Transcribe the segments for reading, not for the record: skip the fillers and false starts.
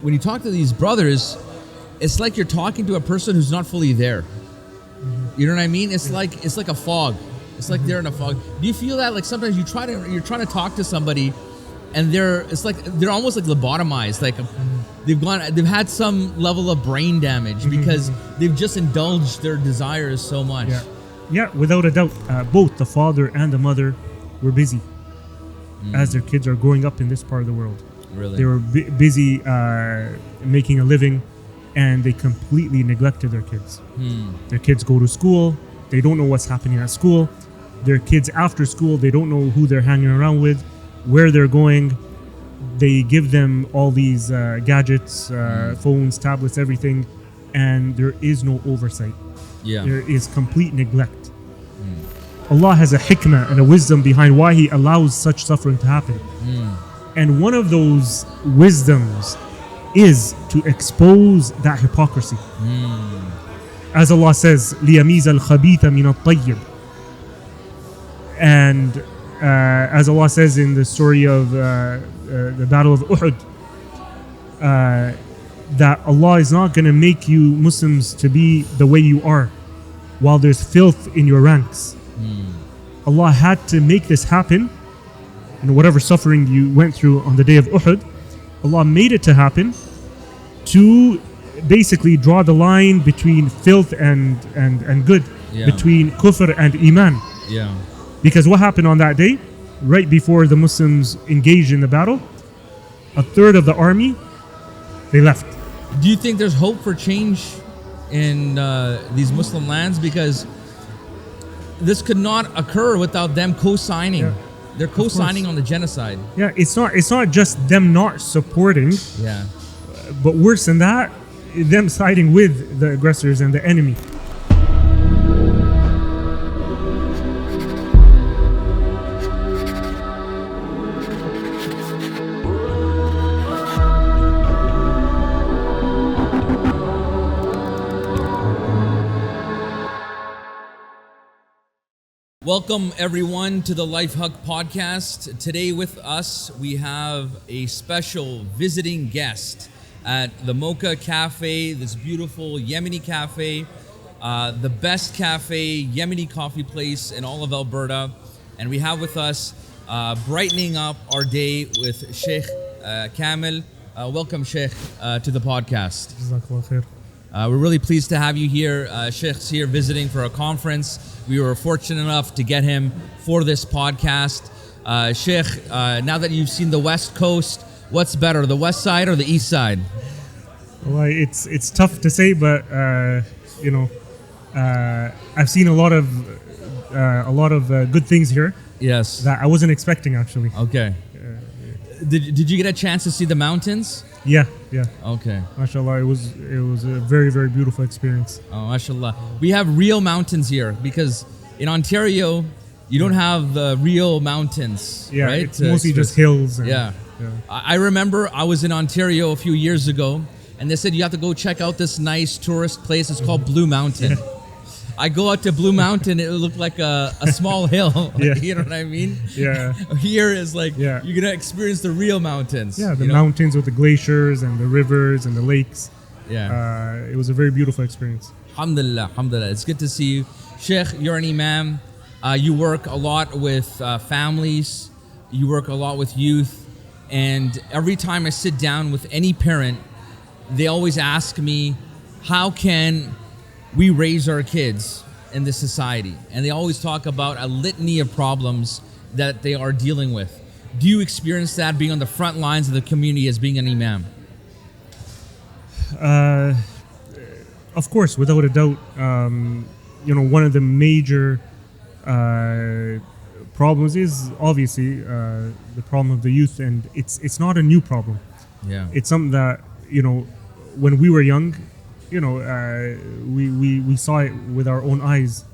When you talk to these brothers, it's like you're talking to a person who's not fully there. You know what I mean? It's like a fog. It's like they're in a fog. Do you feel that? Like sometimes you're trying to talk to somebody, and they're almost like lobotomized. Like they've had some level of brain damage because they've just indulged their desires so much. Yeah, without a doubt, both the father and the mother were busy as their kids are growing up in this part of the world. Really? They were busy making a living, and they completely neglected their kids. Their kids go to school. They don't know what's happening at school. Their kids after school, they don't know who they're hanging around with, where they're going. They give them all these gadgets, phones, tablets, everything, and there is no oversight. Yeah. There is complete neglect. Allah has a hikmah and a wisdom behind why He allows such suffering to happen. And one of those wisdoms is to expose that hypocrisy. As Allah says, لِيَمِيزَ الْخَبِيثَ مِنَ الطَّيِّبِ. And as Allah says in the story of the Battle of Uhud, that Allah is not going to make you Muslims to be the way you are while there's filth in your ranks. Allah had to make this happen. And whatever suffering you went through on the day of Uhud, Allah made it to happen to basically draw the line between filth and good, between kufr and iman. Yeah. Because what happened on that day, right before the Muslims engaged in the battle, a third of the army, they left. Do you think there's hope for change in these Muslim lands? Because this could not occur without them co-signing. Yeah. They're co-signing on the genocide. Yeah, it's not just them not supporting, but worse than that, them siding with the aggressors and the enemy. Welcome everyone to the Life Haqq podcast. Today with us we have a special visiting guest at the Mocha Cafe, this beautiful Yemeni cafe, the best cafe, Yemeni coffee place in all of Alberta. And we have with us brightening up our day with Sheikh Kamil. Welcome Sheikh to the podcast. Jazakallah khair. We're really pleased to have you here. Sheikh's here visiting for a conference. We were fortunate enough to get him for this podcast. Sheikh, now that you've seen the West Coast, what's better, the West Side or the East Side? Well, it's tough to say, but I've seen a lot of good things here. Yes. That I wasn't expecting actually. Okay. Did you get a chance to see the mountains? Yeah. Okay. MashaAllah, it was a very, very beautiful experience. Oh, MashaAllah. We have real mountains here because in Ontario, you don't have the real mountains, Yeah, right? it's mostly just hills. Yeah. I remember I was in Ontario a few years ago, and they said you have to go check out this nice tourist place. It's called Blue Mountain. I go out to Blue Mountain, it looked like a small hill. You know what I mean? Yeah. Here is like, you're going to experience the real mountains. Yeah, the mountains with the glaciers and the rivers and the lakes. Yeah. It was a very beautiful experience. Alhamdulillah. It's good to see you. Sheikh, you're an imam. You work a lot with families. You work a lot with youth. And every time I sit down with any parent, they always ask me, how can we raise our kids in this society? And they always talk about a litany of problems that they are dealing with. Do you experience that being on the front lines of the community as being an imam? Of course, without a doubt. One of the major problems is obviously the problem of the youth, and it's not a new problem. Yeah. It's something that, when we were young, we saw it with our own eyes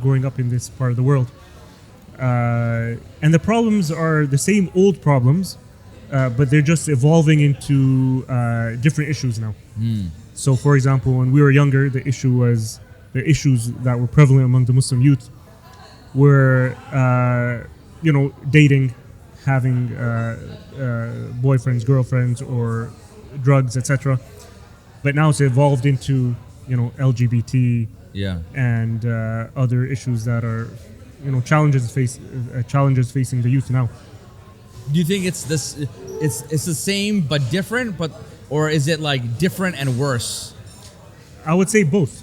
growing up in this part of the world. And the problems are the same old problems, but they're just evolving into different issues now. So, for example, when we were younger, the issues that were prevalent among the Muslim youth were, dating, having boyfriends, girlfriends, or drugs, etc. But now it's evolved into, LGBT Yeah. and other issues that are, challenges facing the youth now. Do you think it's this? It's the same but different, or is it like different and worse? I would say both.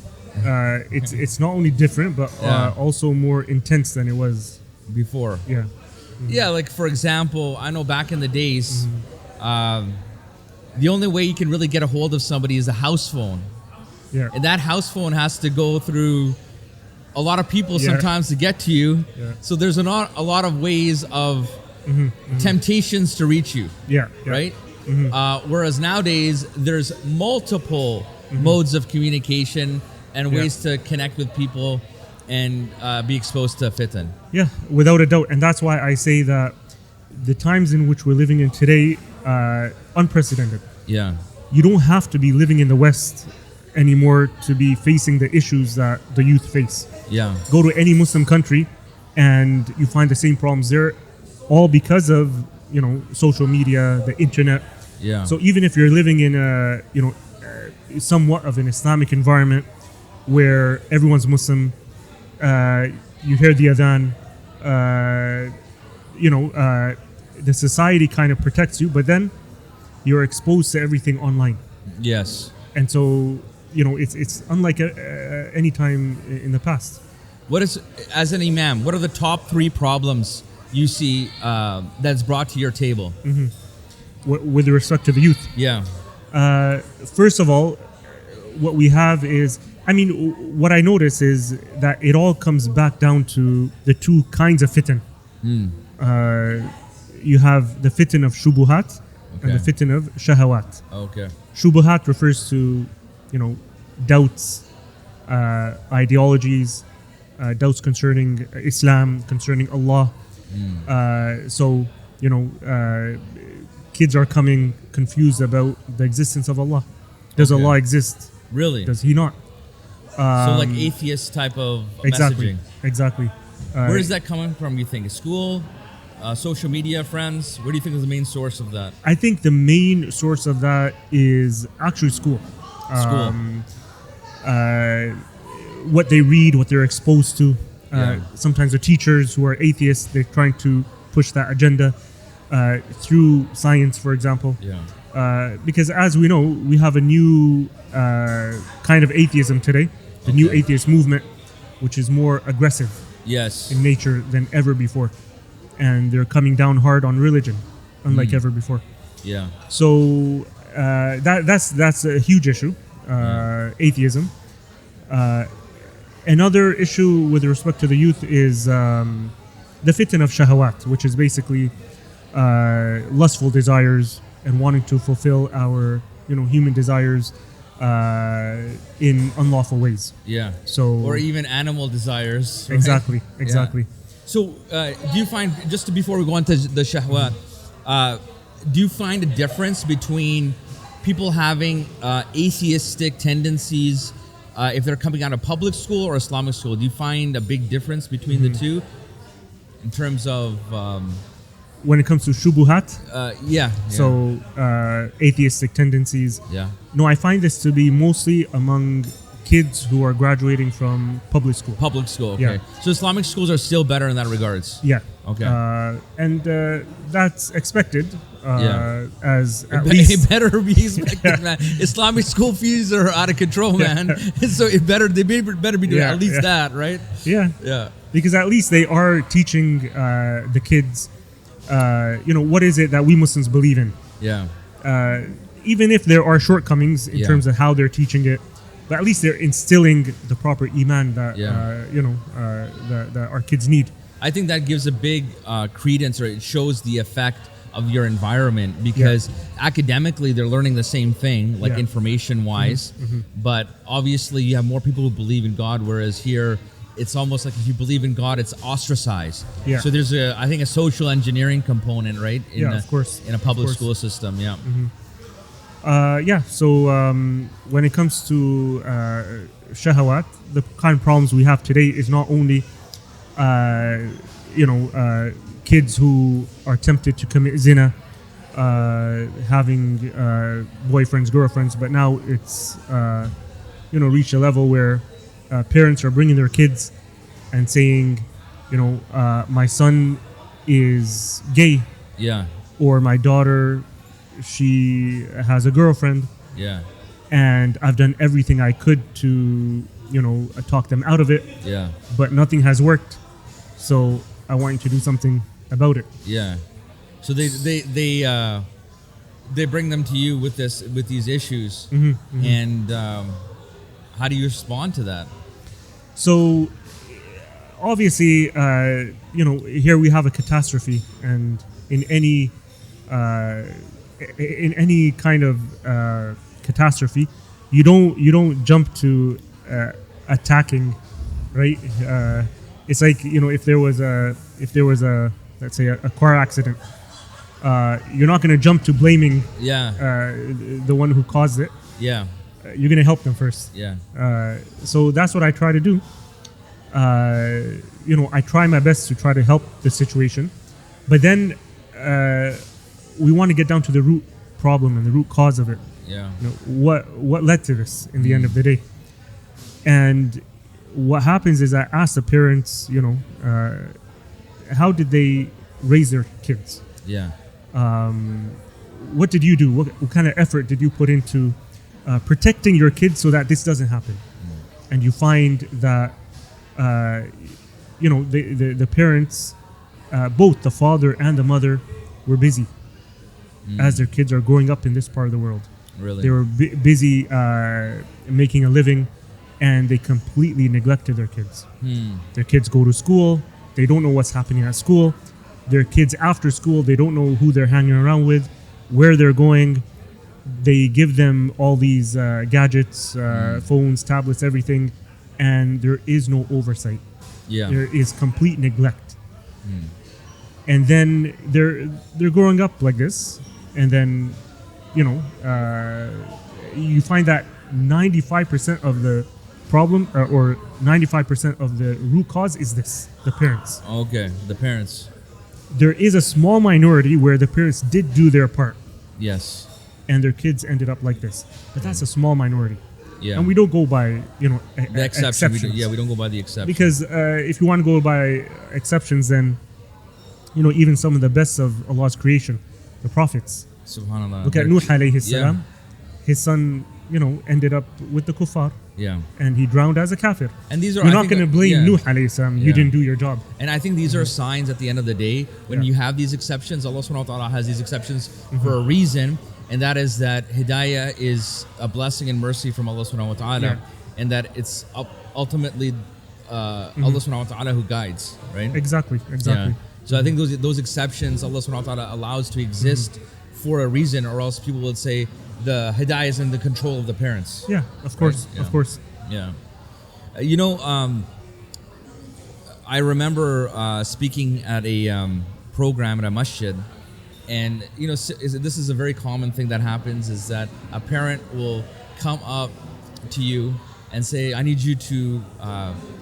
It's not only different, but also more intense than it was Before. Yeah. Yeah, like for example, I know back in the days, the only way you can really get a hold of somebody is a house phone. Yeah. And that house phone has to go through a lot of people Yeah. sometimes to get to you. Yeah. So there's a lot of ways of temptations to reach you, Yeah. right? Whereas nowadays, there's multiple modes of communication and ways to connect with people and be exposed to fitan. Yeah, without a doubt. And that's why I say that the times in which we're living in today, unprecedented. Yeah. You don't have to be living in the West anymore to be facing the issues that the youth face. Yeah. Go to any Muslim country and you find the same problems there, all because of, social media, the internet. Yeah. So even if you're living in a, somewhat of an Islamic environment where everyone's Muslim, you hear the adhan, the society kind of protects you, but then you're exposed to everything online. Yes. And so, it's unlike any time in the past. What is, as an imam, what are the top 3 problems you see that's brought to your table? With respect to the youth. Yeah. First of all, what we have is, what I notice is that it all comes back down to the 2 kinds of fitan. You have the fitan of shubuhat and the fitan of shahawat. Okay. Shubuhat refers to, doubts, ideologies, doubts concerning Islam, concerning Allah. So, kids are coming confused about the existence of Allah. Does Allah exist? Really? Does He not? So like atheist type of messaging. Exactly. Where is that coming from, you think? School? Social media, friends? Where do you think is the main source of that? I think the main source of that is actually school. School. What they read, what they're exposed to. Yeah. Sometimes the teachers who are atheists, they're trying to push that agenda through science, for example. Yeah. Because as we know, we have a new kind of atheism today, the new atheist movement, which is more aggressive Yes. in nature than ever before. And they're coming down hard on religion, unlike ever before. Yeah. So that's a huge issue, atheism. Another issue with respect to the youth is the fitan of shahawat, which is basically lustful desires and wanting to fulfill our human desires in unlawful ways. Yeah. So Or even animal desires. Right? exactly. So, do you find, just before we go on to the shahwat, do you find a difference between people having atheistic tendencies if they're coming out of public school or Islamic school? Do you find a big difference between the two in terms of... when it comes to shubuhat, yeah. so atheistic tendencies, Yeah. no, I find this to be mostly among kids who are graduating from public school. Public school, okay. Yeah. So Islamic schools are still better in that regards? Yeah. Okay. And that's expected, as at It least... better be expected, man. Islamic school fees are out of control, man. So they better be doing at least that, right? Yeah. Yeah. Because at least they are teaching the kids, what is it that we Muslims believe in. Yeah. Even if there are shortcomings in Yeah. terms of how they're teaching it, but at least they're instilling the proper iman that, that our kids need. I think that gives a big credence, or it shows the effect of your environment, because academically they're learning the same thing, like information-wise, but obviously you have more people who believe in God, whereas here it's almost like if you believe in God, it's ostracized. Yeah. So there's I think a social engineering component, right? Of course. In a public school system, yeah. So when it comes to shahawat, the kind of problems we have today is not only, kids who are tempted to commit zina, having boyfriends, girlfriends, but now it's reached a level where parents are bringing their kids and saying, my son is gay, Yeah. or my daughter, she has a girlfriend, Yeah. and I've done everything I could to talk them out of it, Yeah. but nothing has worked. So I want you to do something about it. Yeah. So they bring them to you with these issues, and how do you respond to that? So obviously, here we have a catastrophe, and in any kind of catastrophe, you don't jump to attacking, right? It's like if there was a let's say a car accident, you're not going to jump to blaming the one who caused it. Yeah. You're going to help them first. Yeah. So that's what I try to do. I try my best to try to help the situation, but then we want to get down to the root problem and the root cause of it. Yeah. What led to this in the end of the day. And what happens is I ask the parents, how did they raise their kids? Yeah. What did you do? What kind of effort did you put into protecting your kids so that this doesn't happen? And you find that the parents, both the father and the mother, were busy as their kids are growing up in this part of the world. Really? They were busy making a living, and they completely neglected their kids. Their kids go to school, they don't know what's happening at school. Their kids after school, they don't know who they're hanging around with, where they're going. They give them all these gadgets, phones, tablets, everything, and there is no oversight. Yeah. There is complete neglect. And then they're growing up like this, and then you find that 95% of the problem or 95% of the root cause is the parents. Okay. The parents. There is a small minority where the parents did do their part, Yes. and their kids ended up like this, but that's a small minority. Yeah. And we don't go by the exception. exceptions. We don't go by the exception. Because if you want to go by exceptions, then even some of the best of Allah's creation, the prophets. Subhanallah. Look at Nuh alayhi salam. Yeah. His son, ended up with the kuffar, Yeah. and he drowned as a kafir. And these are You're I not think, going to blame yeah. Nuh alayhi salam. You Yeah. didn't do your job. And I think these are signs at the end of the day when Yeah. you have these exceptions. Allah subhanahu wa ta'ala has these exceptions for a reason, and that is that hidayah is a blessing and mercy from Allah subhanahu wa ta'ala, Yeah. and that it's ultimately Allah subhanahu wa ta'ala who guides, right? Exactly. Yeah. So I think those exceptions Allah subhanahu wa ta'ala allows to exist for a reason, or else people would say the hidayah is in the control of the parents. Yeah, of course. Yeah. Of course. Yeah. I remember speaking at a program at a masjid, and this is a very common thing that happens, is that a parent will come up to you and say, I need you to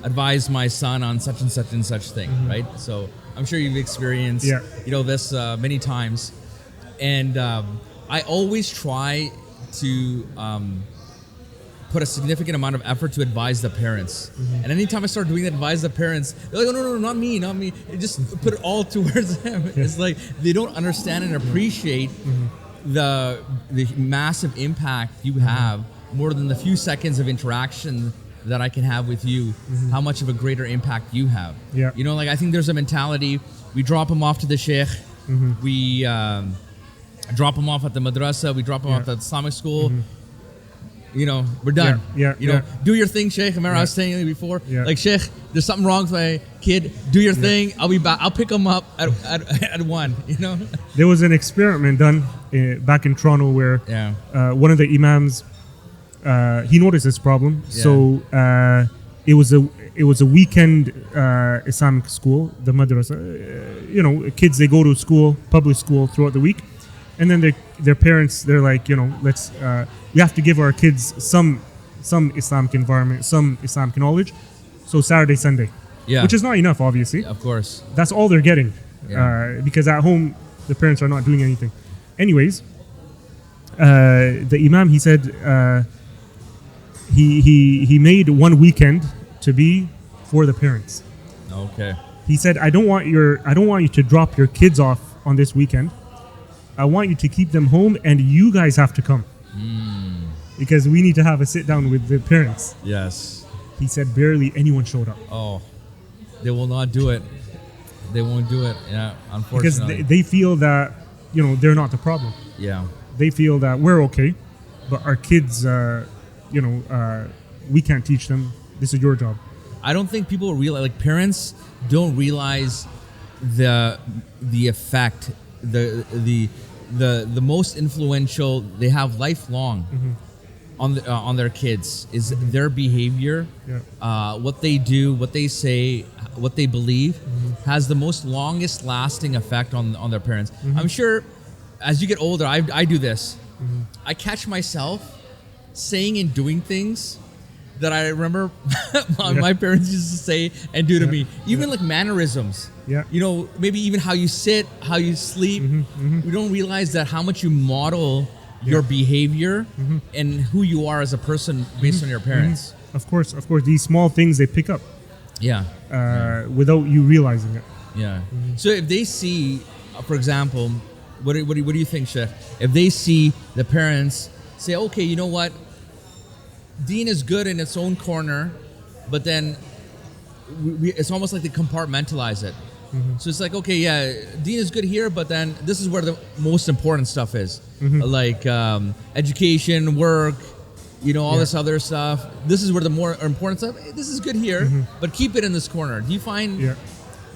advise my son on such and such and such thing, right? So I'm sure you've experienced this many times. And I always try to put a significant amount of effort to advise the parents. And anytime I start doing that, advise the parents, they're like, oh, no, not me. Just put it all towards them. It's like they don't understand and appreciate the massive impact you have, more than the few seconds of interaction that I can have with you, how much of a greater impact you have. Yeah. I think there's a mentality, we drop them off to the sheikh, we drop them off at the madrasa, we drop them off at the Islamic school, we're done. Do your thing, sheikh. Remember I was saying before, like, sheikh, there's something wrong with my kid, do your thing, I'll be back, I'll pick them up at 1, There was an experiment done back in Toronto where one of the imams, he noticed this problem. So it was a weekend Islamic school, the madrasa. Kids, they go to school, public school, throughout the week, and then their parents, they're like, let's we have to give our kids some Islamic environment, some Islamic knowledge. So Saturday, Sunday, which is not enough, obviously. Of course, that's all they're getting, because at home the parents are not doing anything. Anyways, the Imam, he said he made one weekend to be for the parents. Okay. He said, I don't want you to drop your kids off on this weekend. I want you to keep them home, and you guys have to come because we need to have a sit down with the parents. Yes. He said barely anyone showed up. Oh, they will not do it. They won't do it. Yeah, Because unfortunately. they feel that, they're not the problem. Yeah. They feel that we're okay, but our kids, we can't teach them. This is your job. I don't think people realize, like parents don't realize the effect, the most influential they have lifelong on their kids is their behavior, what they do, what they say, what they believe has the most longest lasting effect on their parents. I'm sure as you get older, I do this. I catch myself saying and doing things that I remember my parents used to say and do to me. Even like mannerisms. Yeah. Maybe even how you sit, how you sleep. We don't realize that how much you model your behavior and who you are as a person based on your parents. Of course. These small things they pick up Yeah. without you realizing it. Yeah. So if they see, for example, what do you think, Sheikh? If they see the parents say, okay, you know what? Deen is good in its own corner, but then it's almost like they compartmentalize it. So it's like, okay, yeah, Deen is good here, but then this is where the most important stuff is. Like education, work, all this other stuff. This is where the more important stuff, this is good here, but keep it in this corner. Do you find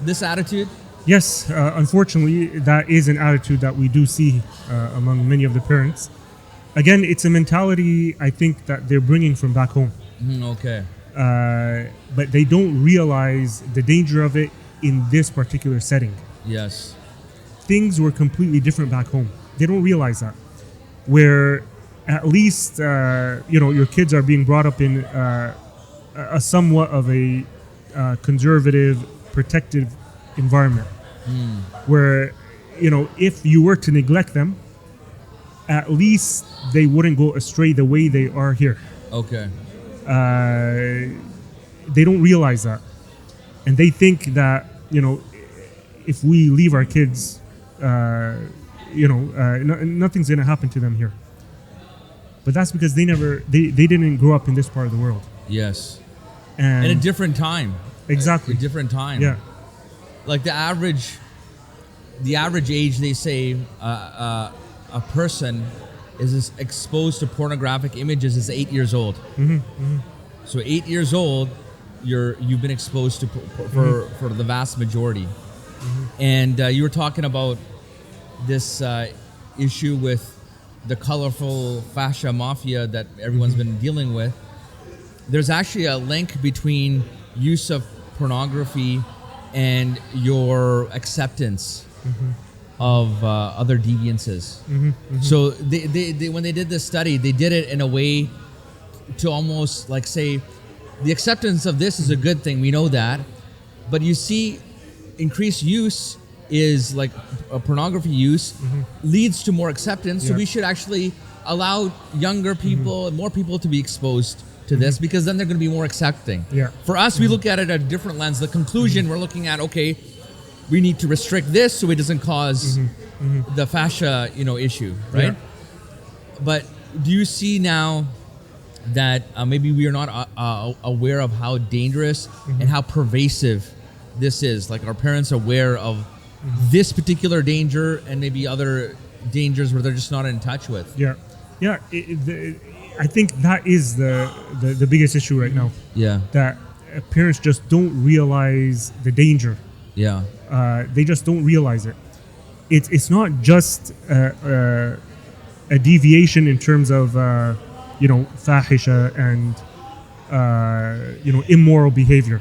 this attitude? Yes, unfortunately, that is an attitude that we do see among many of the parents. Again, it's a mentality, I think, that they're bringing from back home. Okay. But they don't realize the danger of it in this particular setting. Yes. Things were completely different back home. They don't realize that. Where at least, your kids are being brought up in a somewhat of a conservative, protective environment. Where, if you were to neglect them, at least they wouldn't go astray the way they are here. Okay. They don't realize that. And they think that, if we leave our kids, nothing's going to happen to them here. But that's because they didn't grow up in this part of the world. Yes. And in a different time. Exactly. A different time. Yeah. Like the average age, they say, a person is exposed to pornographic images is 8 years old. So 8 years old, you've been exposed to for the vast majority. And you were talking about this issue with the colorful fascia mafia that everyone's been dealing with. There's actually a link between use of pornography and your acceptance of other deviances. So they when they did this study, they did it in a way to almost like say, the acceptance of this is a good thing, we know that, but you see increased use is like a pornography use leads to more acceptance. So we should actually allow younger people and more people to be exposed to this, because then they're going to be more accepting. For us, we look at it at a different lens. The conclusion we're looking at, okay, we need to restrict this so it doesn't cause the fascia, issue, right? But do you see now that maybe we are not aware of how dangerous and how pervasive this is? Like, our parents aware of this particular danger and maybe other dangers where they're just not in touch with? I think that is the biggest issue right now. That parents just don't realize the danger. They just don't realize it. It's not just a deviation in terms of fahisha and immoral behavior.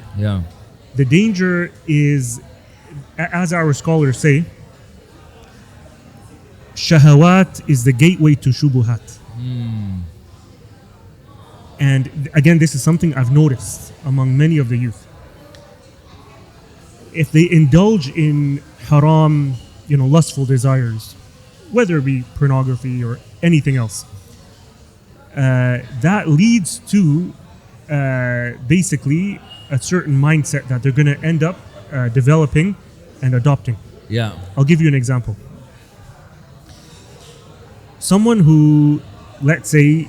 The danger is, as our scholars say, shahawat is the gateway to shubuhat. And again, this is something I've noticed among many of the youth. If they indulge in haram, lustful desires, whether it be pornography or anything else. That leads to basically a certain mindset that they're going to end up developing and adopting. Yeah. I'll give you an example. Someone who, let's say,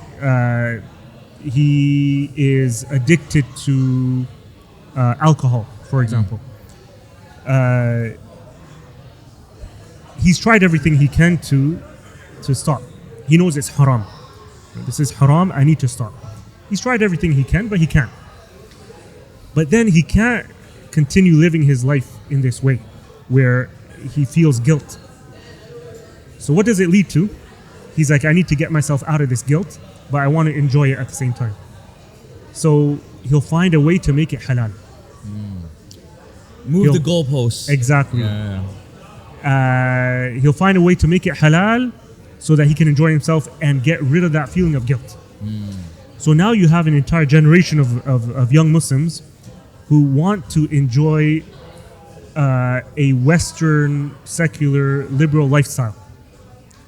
he is addicted to alcohol, for example. He's tried everything he can to stop. He knows it's haram. This is haram, I need to stop. He's tried everything he can, but he can't. But then he can't continue living his life in this way, where he feels guilt. So what does it lead to? He's like, I need to get myself out of this guilt, but I want to enjoy it at the same time. So he'll find a way to make it halal. Move the goalposts. Exactly. Yeah. He'll find a way to make it halal so that he can enjoy himself and get rid of that feeling of guilt. So now you have an entire generation of young Muslims who want to enjoy a Western, secular, liberal lifestyle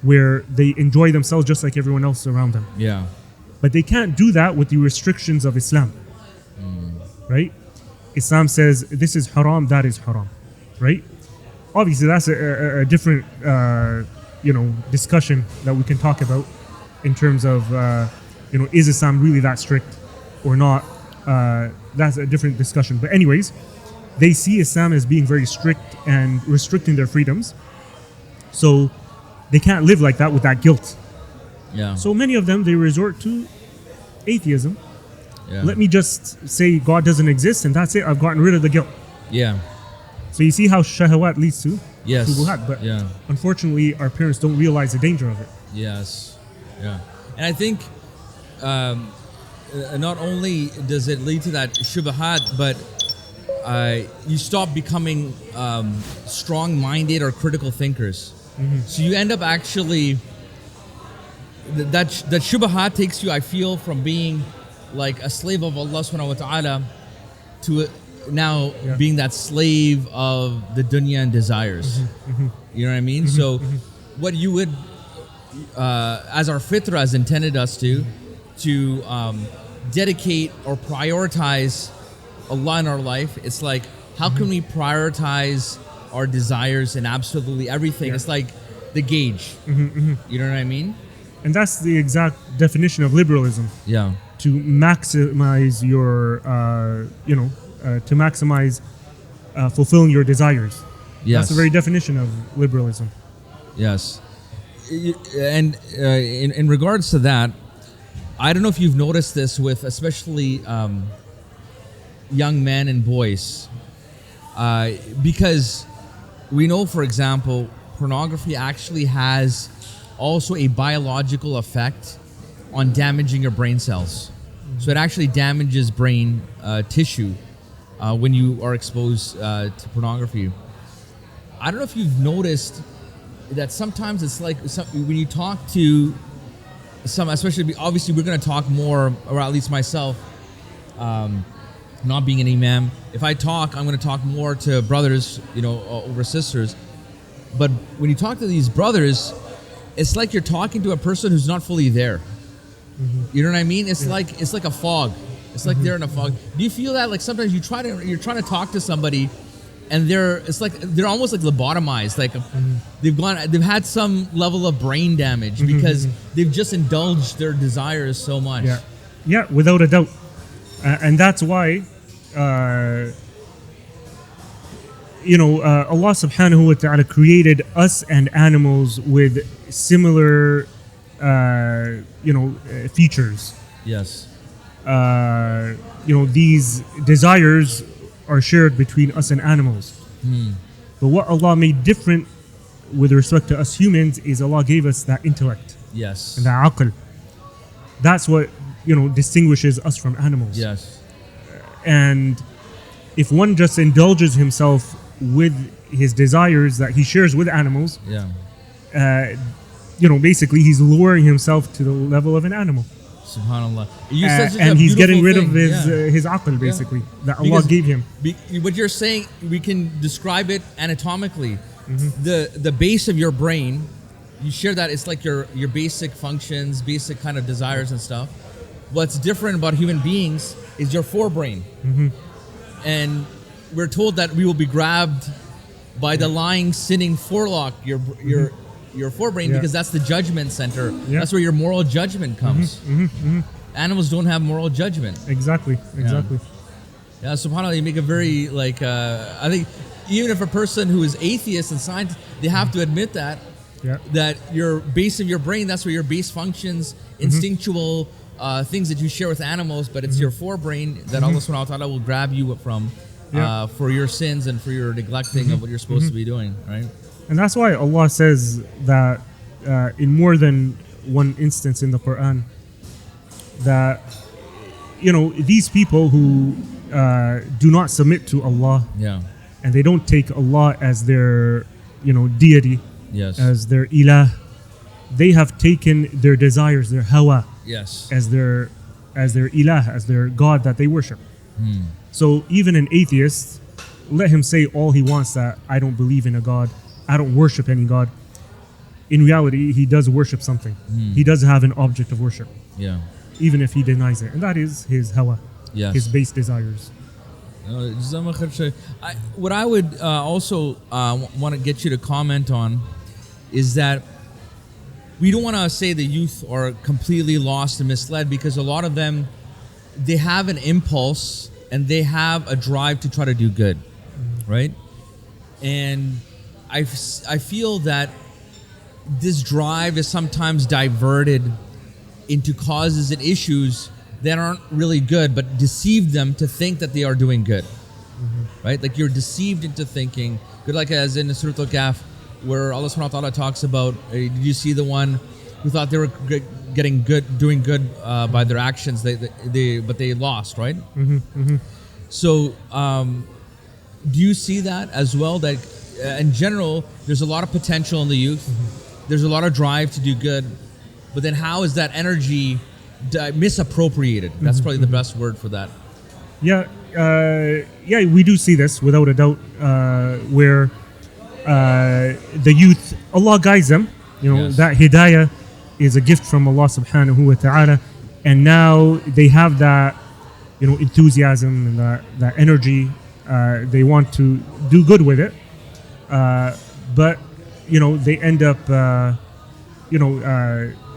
where they enjoy themselves just like everyone else around them. Yeah. But they can't do that with the restrictions of Islam. Right? Islam says this is haram, that is haram. Right? Obviously, that's a different discussion that we can talk about in terms of is Islam really that strict or not? That's a different discussion. But anyways, they see Islam as being very strict and restricting their freedoms. So they can't live like that with that guilt. Yeah. So many of them, they resort to atheism. Yeah. Let me just say God doesn't exist and that's it. I've gotten rid of the guilt. Yeah. So you see how shahawat leads to Yes. shubuhat. But unfortunately, our parents don't realize the danger of it. Yes. Yeah. And I think not only does it lead to that shubahat, but you stop becoming strong-minded or critical thinkers. So you end up actually that shubahat takes you, I feel, from being like a slave of Allah subhanahu wa ta'ala to now being that slave of the dunya and desires. You know what I mean? So what you would as our fitrah has intended us to dedicate or prioritize Allah in our life, it's like how can we prioritize our desires in absolutely everything? It's like the gauge. You know what I mean? And that's the exact definition of liberalism. Yeah. To maximize your, to maximize fulfilling your desires. Yes. That's the very definition of liberalism. Yes. And in regards to that, I don't know if you've noticed this with especially young men and boys, because we know, for example, pornography actually has also a biological effect on damaging your brain cells. So it actually damages brain tissue when you are exposed to pornography. I don't know if you've noticed that sometimes it's like when you talk to some, especially obviously we're going to talk more, or at least myself, not being an imam. If I talk, I'm going to talk more to brothers, over sisters. But when you talk to these brothers, it's like you're talking to a person who's not fully there. You know what I mean? It's like a fog. It's like they're in a fog. Do you feel that? Like sometimes you're trying to talk to somebody, and they're almost like lobotomized. Like they've had some level of brain damage because they've just indulged their desires so much. Yeah, without a doubt. And that's why, Allah subhanahu wa ta'ala created us and animals with similar, features. Yes. These desires are shared between us and animals. But what Allah made different with respect to us humans is Allah gave us that intellect. Yes. And that aql. That's what, distinguishes us from animals. Yes. And if one just indulges himself with his desires that he shares with animals, basically he's lowering himself to the level of an animal. Subhanallah. And he's getting rid of his aql, basically, that Allah gave him. What you're saying, we can describe it anatomically. The base of your brain, you share that it's like your basic functions, basic kind of desires and stuff. What's different about human beings is your forebrain. And we're told that we will be grabbed by the lying, sinning forelock, your forebrain, because that's the judgment center. That's where your moral judgment comes. Animals don't have moral judgment. Exactly. Yeah, subhanAllah, you make a very, I think, even if a person who is atheist and scientist, they have to admit that your base of your brain, that's where your base functions, instinctual things that you share with animals, but it's your forebrain that Allah subhanahu wa ta'ala will grab you from for your sins and for your neglecting of what you're supposed to be doing, right? And that's why Allah says that in more than one instance in the Quran, that, these people who do not submit to Allah, and they don't take Allah as their, deity, as their ilah, they have taken their desires, their hawa, as their ilah, as their God that they worship. So even an atheist, let him say all he wants that I don't believe in a God, I don't worship any God. In reality, he does worship something. He does have an object of worship. Even if he denies it. And that is his hawa, his base desires. What I would also want to get you to comment on is that we don't want to say the youth are completely lost and misled, because a lot of them, they have an impulse and they have a drive to try to do good, right? And I feel that this drive is sometimes diverted into causes and issues that aren't really good, but deceive them to think that they are doing good, right? Like you're deceived into thinking good, like as in Surah Al-Kahf, where Allah subhanahu wa ta'ala talks about, did you see the one who thought they were doing good by their actions, but they lost, right? So do you see that as well, that in general there's a lot of potential in the youth, there's a lot of drive to do good, but then how is that energy misappropriated? That's probably the best word for that. We do see this without a doubt, where the youth, Allah guides them. That hidayah is a gift from Allah subhanahu wa ta'ala, and now they have that enthusiasm and that energy. They want to do good with it, but they end up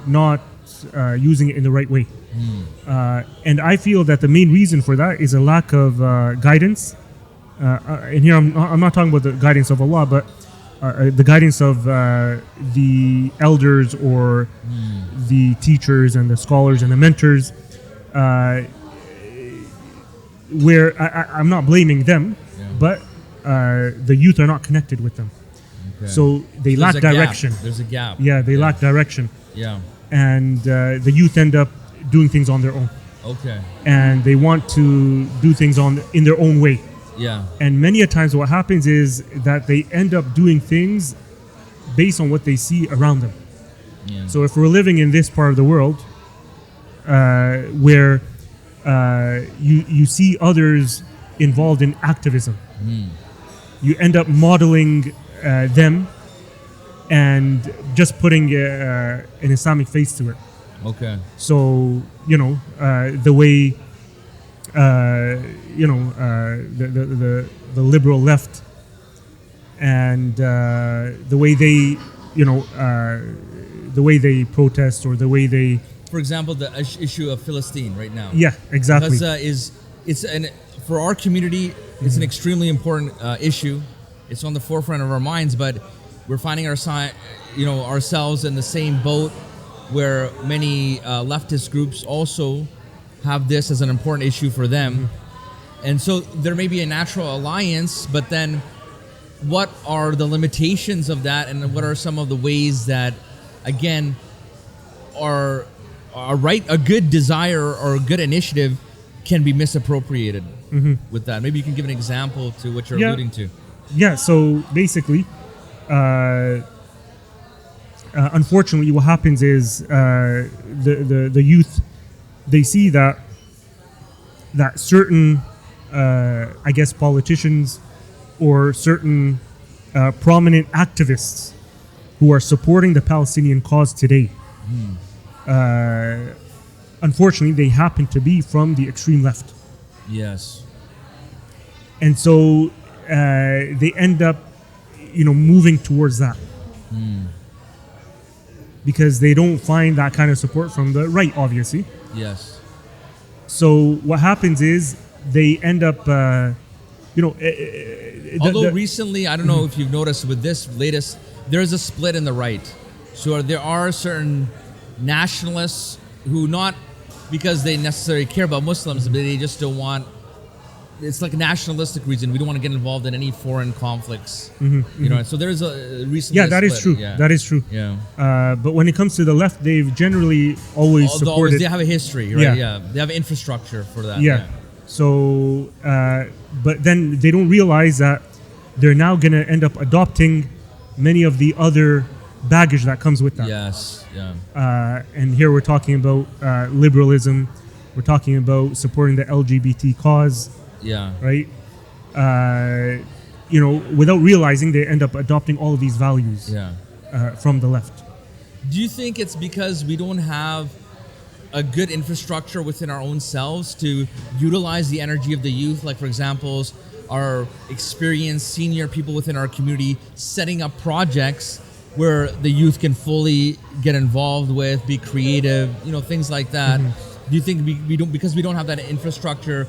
not using it in the right way. And I feel that the main reason for that is a lack of guidance. And here I'm not talking about the guidance of Allah, but the guidance of the elders or the teachers and the scholars and the mentors, where I'm not blaming them, but the youth are not connected with them. So they lack direction. There's a gap. They lack direction. And the youth end up doing things on their own. And they want to do things in their own way. And many a times what happens is that they end up doing things based on what they see around them. So if we're living in this part of the world, where you see others involved in activism, you end up modeling them and just putting an Islamic face to it. So the way the liberal left, and the way they protest, or the way they, for example, the issue of Philistine right now. Exactly. Gaza for our community, it's an extremely important issue. It's on the forefront of our minds, but we're finding ourselves in the same boat where many leftist groups also have this as an important issue for them. And so there may be a natural alliance, but then what are the limitations of that, and what are some of the ways that, again, a good desire or a good initiative can be misappropriated with that? Maybe you can give an example to what you're alluding to. So basically, unfortunately, what happens is the youth, they see that certain, politicians or certain prominent activists who are supporting the Palestinian cause today, unfortunately, they happen to be from the extreme left. Yes. And so they end up, moving towards that. Because they don't find that kind of support from the right, obviously. Yes. So what happens is they end up, Although recently, I don't know if you've noticed with this latest, there's a split in the right. So there are certain nationalists who, not because they necessarily care about Muslims, but they just don't want, it's like a nationalistic reason. We don't want to get involved in any foreign conflicts. So there's a recently. Yeah, that is true. Yeah. That is true. Yeah. But when it comes to the left, they've generally always supported. They have a history, right? Yeah. They have infrastructure for that. Yeah. So, but then they don't realize that they're now going to end up adopting many of the other baggage that comes with that. Yes. Yeah. And here we're talking about liberalism. We're talking about supporting the LGBT cause. Yeah. Right. Without realizing, they end up adopting all of these values. From the left. Do you think it's because we don't have a good infrastructure within our own selves to utilize the energy of the youth? Like, for example, our experienced senior people within our community setting up projects where the youth can fully get involved with, be creative, things like that. Do you think we don't, because we don't have that infrastructure,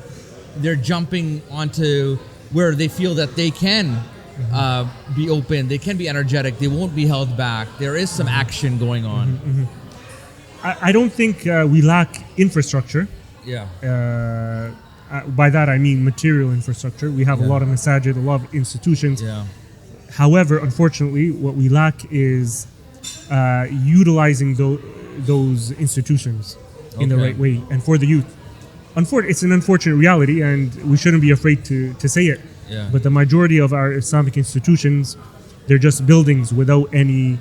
they're jumping onto where they feel that they can be open, they can be energetic, they won't be held back, there is some action going on? I don't think we lack infrastructure. By that I mean material infrastructure. We have a lot of masajid, a lot of institutions. However, unfortunately, what we lack is utilizing those institutions in the right way and for the youth. It's an unfortunate reality, and we shouldn't be afraid to say it. But the majority of our Islamic institutions, they're just buildings without any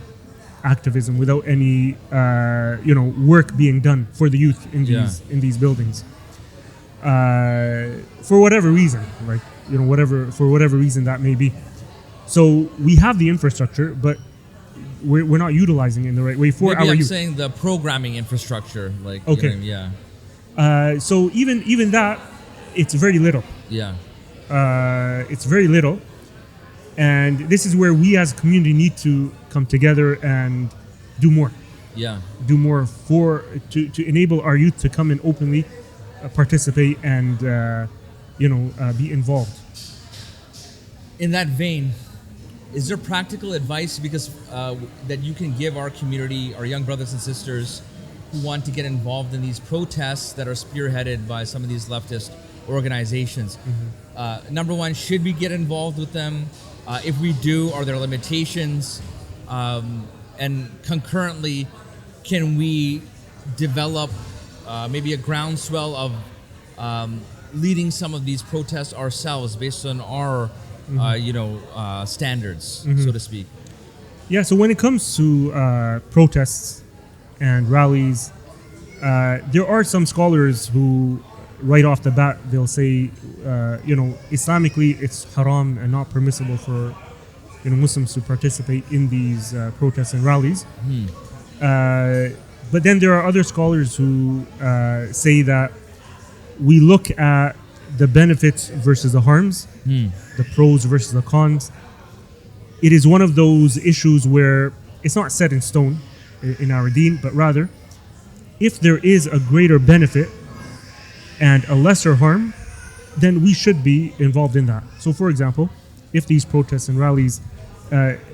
activism, without any work being done for the youth in these buildings. For whatever reason, right? For whatever reason that may be. So we have the infrastructure, but we're not utilizing it in the right way for our youth. I'm saying the programming infrastructure, like okay. So even that, it's very little. It's very little, and this is where we as a community need to come together and do more. Do more to enable our youth to come and openly participate and be involved. In that vein, is there practical advice that you can give our community, our young brothers and sisters who want to get involved in these protests that are spearheaded by some of these leftist organizations? Number one, should we get involved with them? If we do, are there limitations? And concurrently, can we develop maybe a groundswell of leading some of these protests ourselves based on our standards, so to speak? Yeah, so when it comes to protests and rallies, there are some scholars who, right off the bat, they'll say, Islamically, it's haram and not permissible for Muslims to participate in these protests and rallies. But then there are other scholars who say that we look at the benefits versus the harms, the pros versus the cons. It is one of those issues where it's not set in stone in our deen, but rather, if there is a greater benefit and a lesser harm, then we should be involved in that. So, for example, if these protests and rallies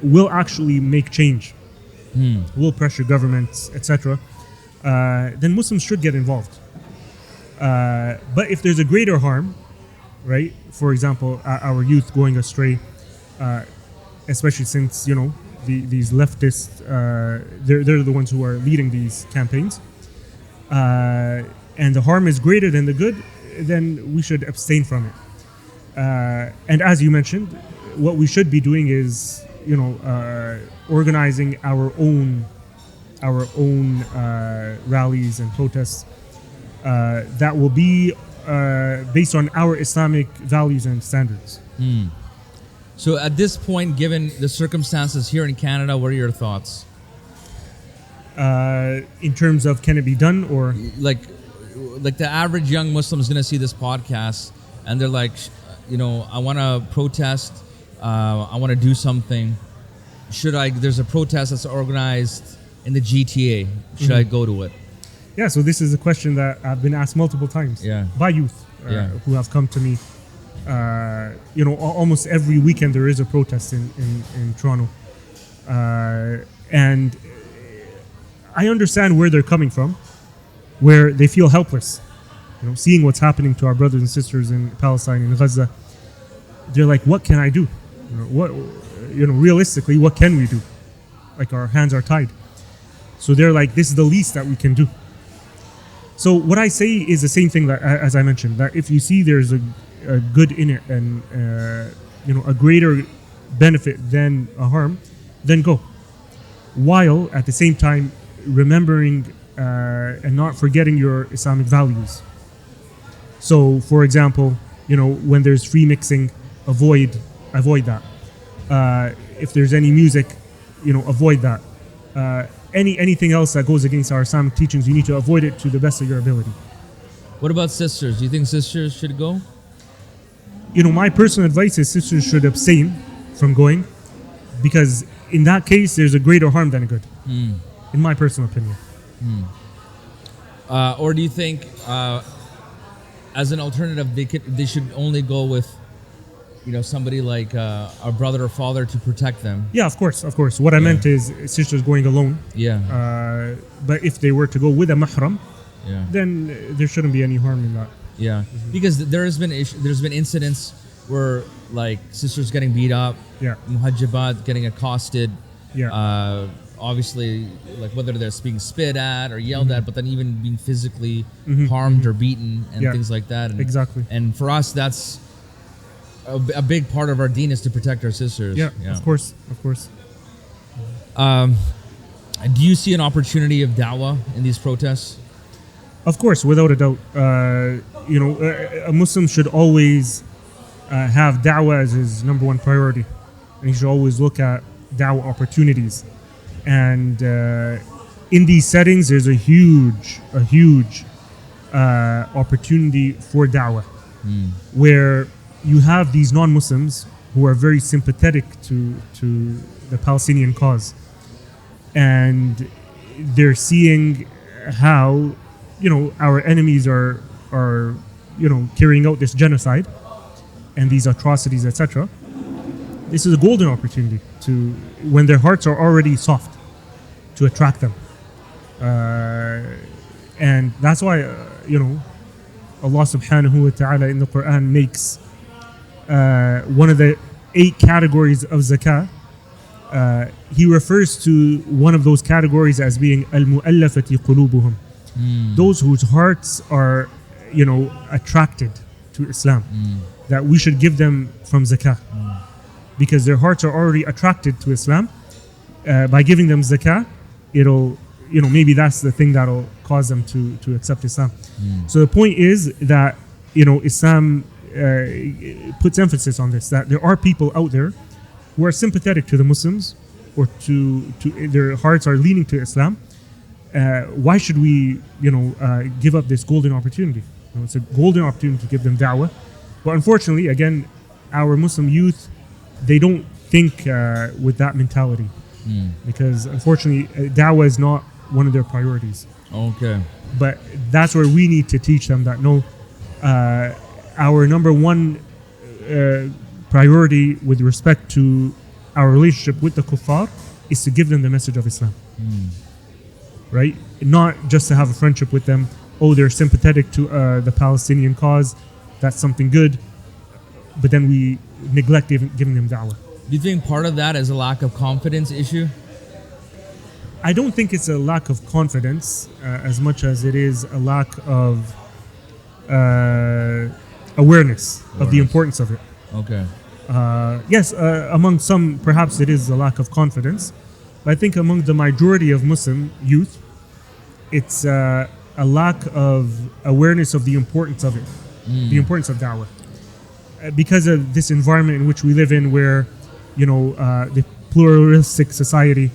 will actually make change, will pressure governments, etc., then Muslims should get involved. But if there's a greater harm, right? For example, our youth going astray, especially since these leftists, they're the ones who are leading these campaigns, and the harm is greater than the good, then we should abstain from it. And as you mentioned, what we should be doing is organizing our own rallies and protests that will be based on our Islamic values and standards. So at this point, given the circumstances here in Canada, what are your thoughts? In terms of can it be done or Like the average young Muslim is going to see this podcast and they're like, I want to protest. I want to do something. There's a protest that's organized in the GTA. Should I go to it? yeah, so this is a question that I've been asked multiple times Yeah. by youth Yeah. who have come to me. Almost every weekend there is a protest in Toronto. And I understand where they're coming from, where they feel helpless. Seeing what's happening to our brothers and sisters in Palestine, in Gaza, they're like, what can I do? Realistically, what can we do? Like, our hands are tied. So they're like, this is the least that we can do. So what I say is the same thing that, as I mentioned, that if you see there's a good in it and a greater benefit than a harm, then go. While at the same time remembering and not forgetting your Islamic values. So, for example, when there's free mixing, avoid that. If there's any music, avoid that. Anything else that goes against our Islamic teachings, you need to avoid it to the best of your ability. What about sisters? Do you think sisters should go? My personal advice is sisters should abstain from going, because in that case, there's a greater harm than a good, in my personal opinion. Or do you think, as an alternative, they should only go with, somebody like a brother or father to protect them? Yeah, of course. What I meant is sisters going alone. Yeah. But if they were to go with a mahram, Yeah. then there shouldn't be any harm in that. Yeah. Because there's been incidents where like sisters getting beat up, Yeah. muhajjabat getting accosted. Yeah. Obviously, like whether they're being spit at or yelled at, but then even being physically harmed or beaten and Yeah. things like that. And, Exactly. And for us, that's a big part of our deen is to protect our sisters. Yeah, of course. Do you see an opportunity of dawah in these protests? Of course, without a doubt. A Muslim should always have da'wah as his number one priority. And he should always look at da'wah opportunities. And in these settings, there's a huge opportunity for da'wah, where you have these non-Muslims who are very sympathetic to the Palestinian cause. And they're seeing how our enemies are carrying out this genocide and these atrocities, etc. This is a golden opportunity to, when their hearts are already soft, to attract them. And that's why Allah subhanahu wa ta'ala in the Quran makes one of the 8 categories of zakah. He refers to one of those categories as being al-mu'allafati qulubuhum, those whose hearts are attracted to Islam, that we should give them from zakah, because their hearts are already attracted to Islam. By giving them zakah, it'll maybe that's the thing that'll cause them to accept Islam. So the point is that Islam puts emphasis on this, that there are people out there who are sympathetic to the Muslims, or to their hearts are leaning to Islam. Why should we give up this golden opportunity? It's a golden opportunity to give them da'wah. But unfortunately, again, our Muslim youth, they don't think with that mentality, because unfortunately da'wah is not one of their priorities. Okay. But that's where we need to teach them that no, our number one priority with respect to our relationship with the kuffar is to give them the message of Islam. Right? Not just to have a friendship with them. Oh, they're sympathetic to the Palestinian cause, that's something good, but then we neglect giving them da'wah. Do you think part of that is a lack of confidence issue? I don't think it's a lack of confidence as much as it is a lack of awareness of the importance of it. Okay. Yes, among some, perhaps it is a lack of confidence. But I think among the majority of Muslim youth, it's a lack of awareness of the importance of it, the importance of da'wah. because of this environment in which we live in, where the pluralistic society,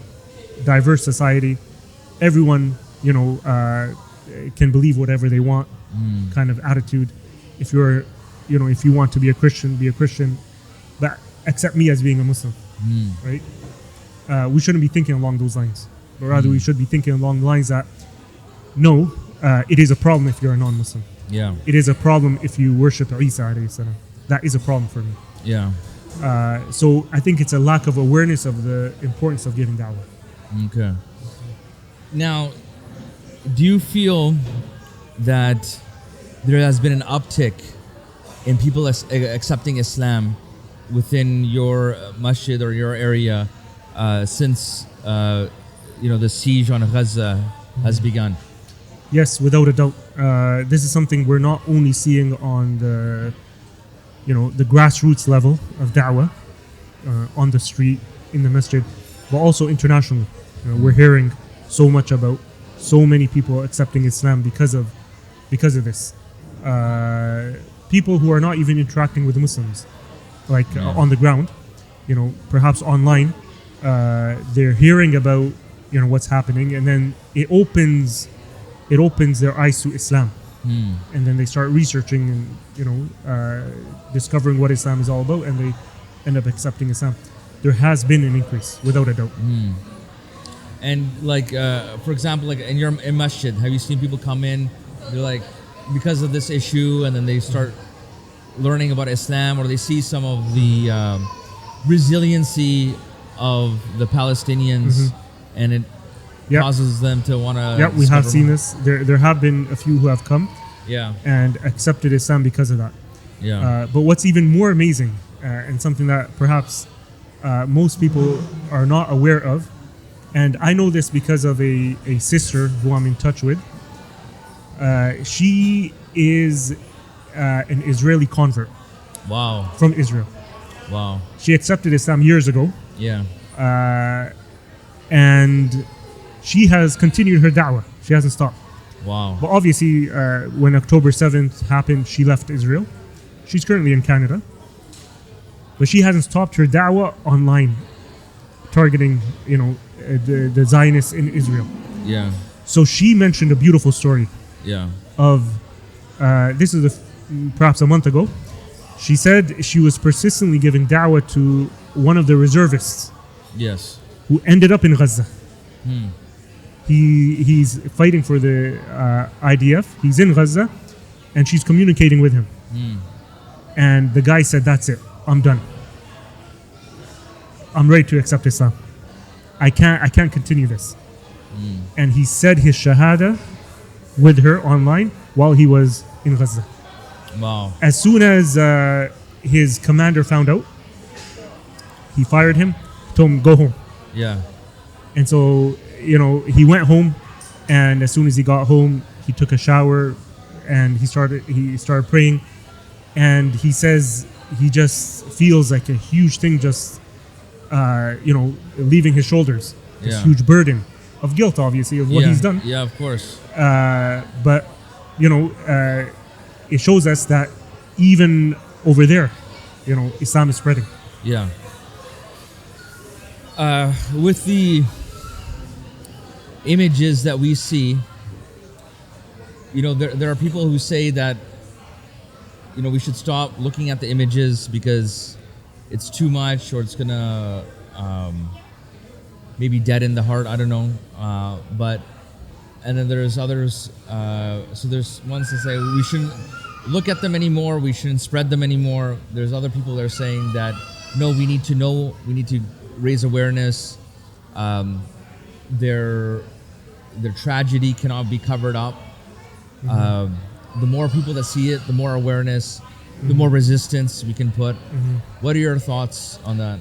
diverse society, everyone can believe whatever they want, kind of attitude. If you're, if you want to be a Christian, be a Christian, but accept me as being a Muslim, right? We shouldn't be thinking along those lines, but rather we should be thinking along the lines that no, it is a problem if you're a non-Muslim. Yeah. It is a problem if you worship Isa alayhi salam. That is a problem for me. Yeah. So I think it's a lack of awareness of the importance of giving da'wah. Okay. Now, do you feel that there has been an uptick in people accepting Islam within your masjid or your area since the siege on Gaza has begun? Yes, without a doubt. This is something we're not only seeing on the grassroots level of da'wah, on the street, in the masjid, but also internationally. We're hearing so much about so many people accepting Islam because of this. People who are not even interacting with Muslims, like on the ground, perhaps online, they're hearing about what's happening, and then it opens their eyes to Islam, and then they start researching and discovering what Islam is all about, and they end up accepting Islam. There has been an increase, without a doubt. And for example, like in masjid, have you seen people come in? They're like, because of this issue, and then they start learning about Islam, or they see some of the resiliency of the Palestinians, and it causes them to want to. Yeah, we have seen this. There have been a few who have come, and accepted Islam because of that. Yeah. But what's even more amazing, and something that perhaps most people are not aware of, and I know this because of a sister who I'm in touch with. She is an Israeli convert. Wow. From Israel. Wow. She accepted Islam years ago. Yeah. And she has continued her da'wah. She hasn't stopped. Wow. But obviously, when October 7th happened, she left Israel. She's currently in Canada. But she hasn't stopped her da'wah online, targeting, the Zionists in Israel. Yeah. So she mentioned a beautiful story. Yeah. Of this is perhaps a month ago. She said she was persistently giving da'wah to one of the reservists. Yes. Who ended up in Gaza. He's fighting for the IDF. He's in Gaza, and she's communicating with him. And the guy said, "That's it. I'm done. I'm ready to accept Islam. I can't continue this." And he said his shahada with her online while he was in Gaza. Wow. As soon as his commander found out, he fired him, told him, "Go home." Yeah. And so, he went home, and as soon as he got home, he took a shower, and he started praying, and he says he just feels like a huge thing just leaving his shoulders. This huge burden of guilt, obviously, of what he's done. Yeah, of course. But it shows us that even over there, Islam is spreading. Yeah. With the images that we see, there are people who say that, we should stop looking at the images because it's too much, or it's gonna maybe deaden the heart. I don't know. And then there's others. So there's ones that say we shouldn't look at them anymore. We shouldn't spread them anymore. There's other people that are saying that no, we need to know. We need to raise awareness. Their tragedy cannot be covered up. The more people that see it, the more awareness, the more resistance we can put. What are your thoughts on that?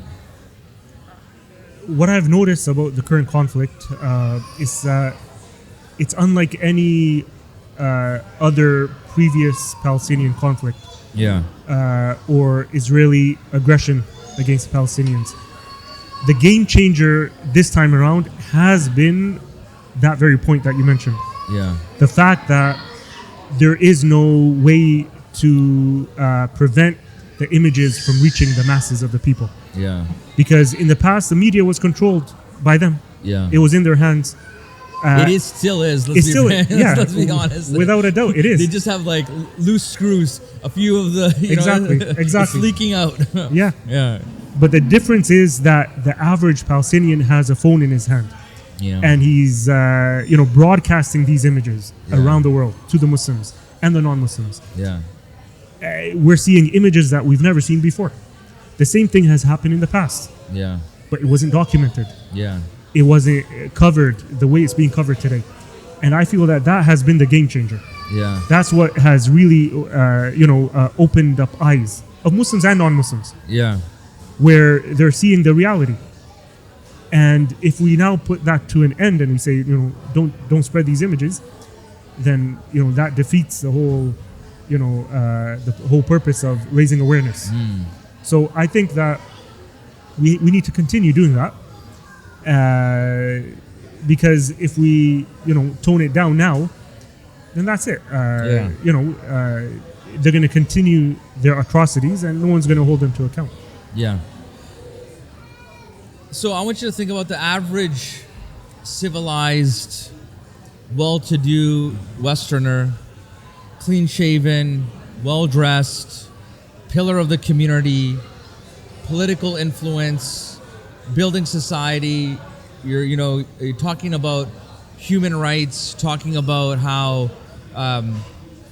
What I've noticed about the current conflict is that it's unlike any other previous Palestinian conflict. Or Israeli aggression against Palestinians. The game changer this time around has been that very point that you mentioned. The fact that there is no way to prevent the images from reaching the masses of the people. Yeah. Because in the past, the media was controlled by them. Yeah. It was in their hands. Still is. It's still, yeah, let's be honest. Without a doubt, it is. They just have like loose screws. A few of the Exactly. it's leaking out. Yeah. Yeah. But the difference is that the average Palestinian has a phone in his hand, Yeah. and he's broadcasting these images around the world to the Muslims and the non-Muslims. Yeah. We're seeing images that we've never seen before. The same thing has happened in the past, Yeah. but it wasn't documented. Yeah. It wasn't covered the way it's being covered today. And I feel that has been the game changer. Yeah. That's what has really, opened up eyes of Muslims and non-Muslims, Yeah. where they're seeing the reality. And if we now put that to an end and we say, don't spread these images, then that defeats the whole, the whole purpose of raising awareness. So I think that we need to continue doing that. Because if we tone it down now, then that's it. They're going to continue their atrocities, and no one's going to hold them to account. Yeah. So I want you to think about the average civilized, well-to-do Westerner, clean-shaven, well-dressed, pillar of the community, political influence, building society. You're talking about human rights, talking about how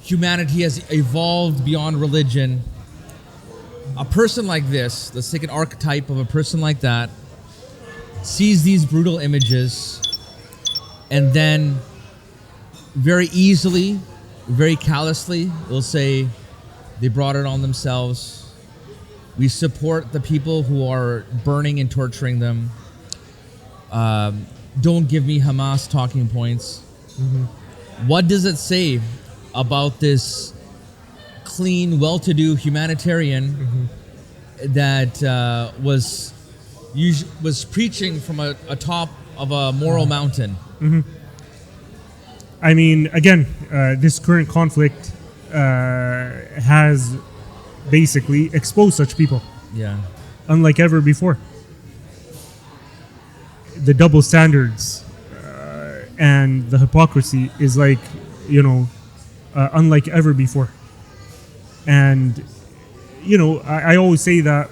humanity has evolved beyond religion. A person like this, let's take an archetype of a person like that, sees these brutal images and then very easily, very callously will say they brought it on themselves. We support the people who are burning and torturing them. Don't give me Hamas talking points. What does it say about this clean, well-to-do humanitarian that was preaching from a top of a moral mountain? I mean, again, this current conflict has basically exposed such people. Yeah. Unlike ever before. The double standards and the hypocrisy is like, unlike ever before. And, I always say that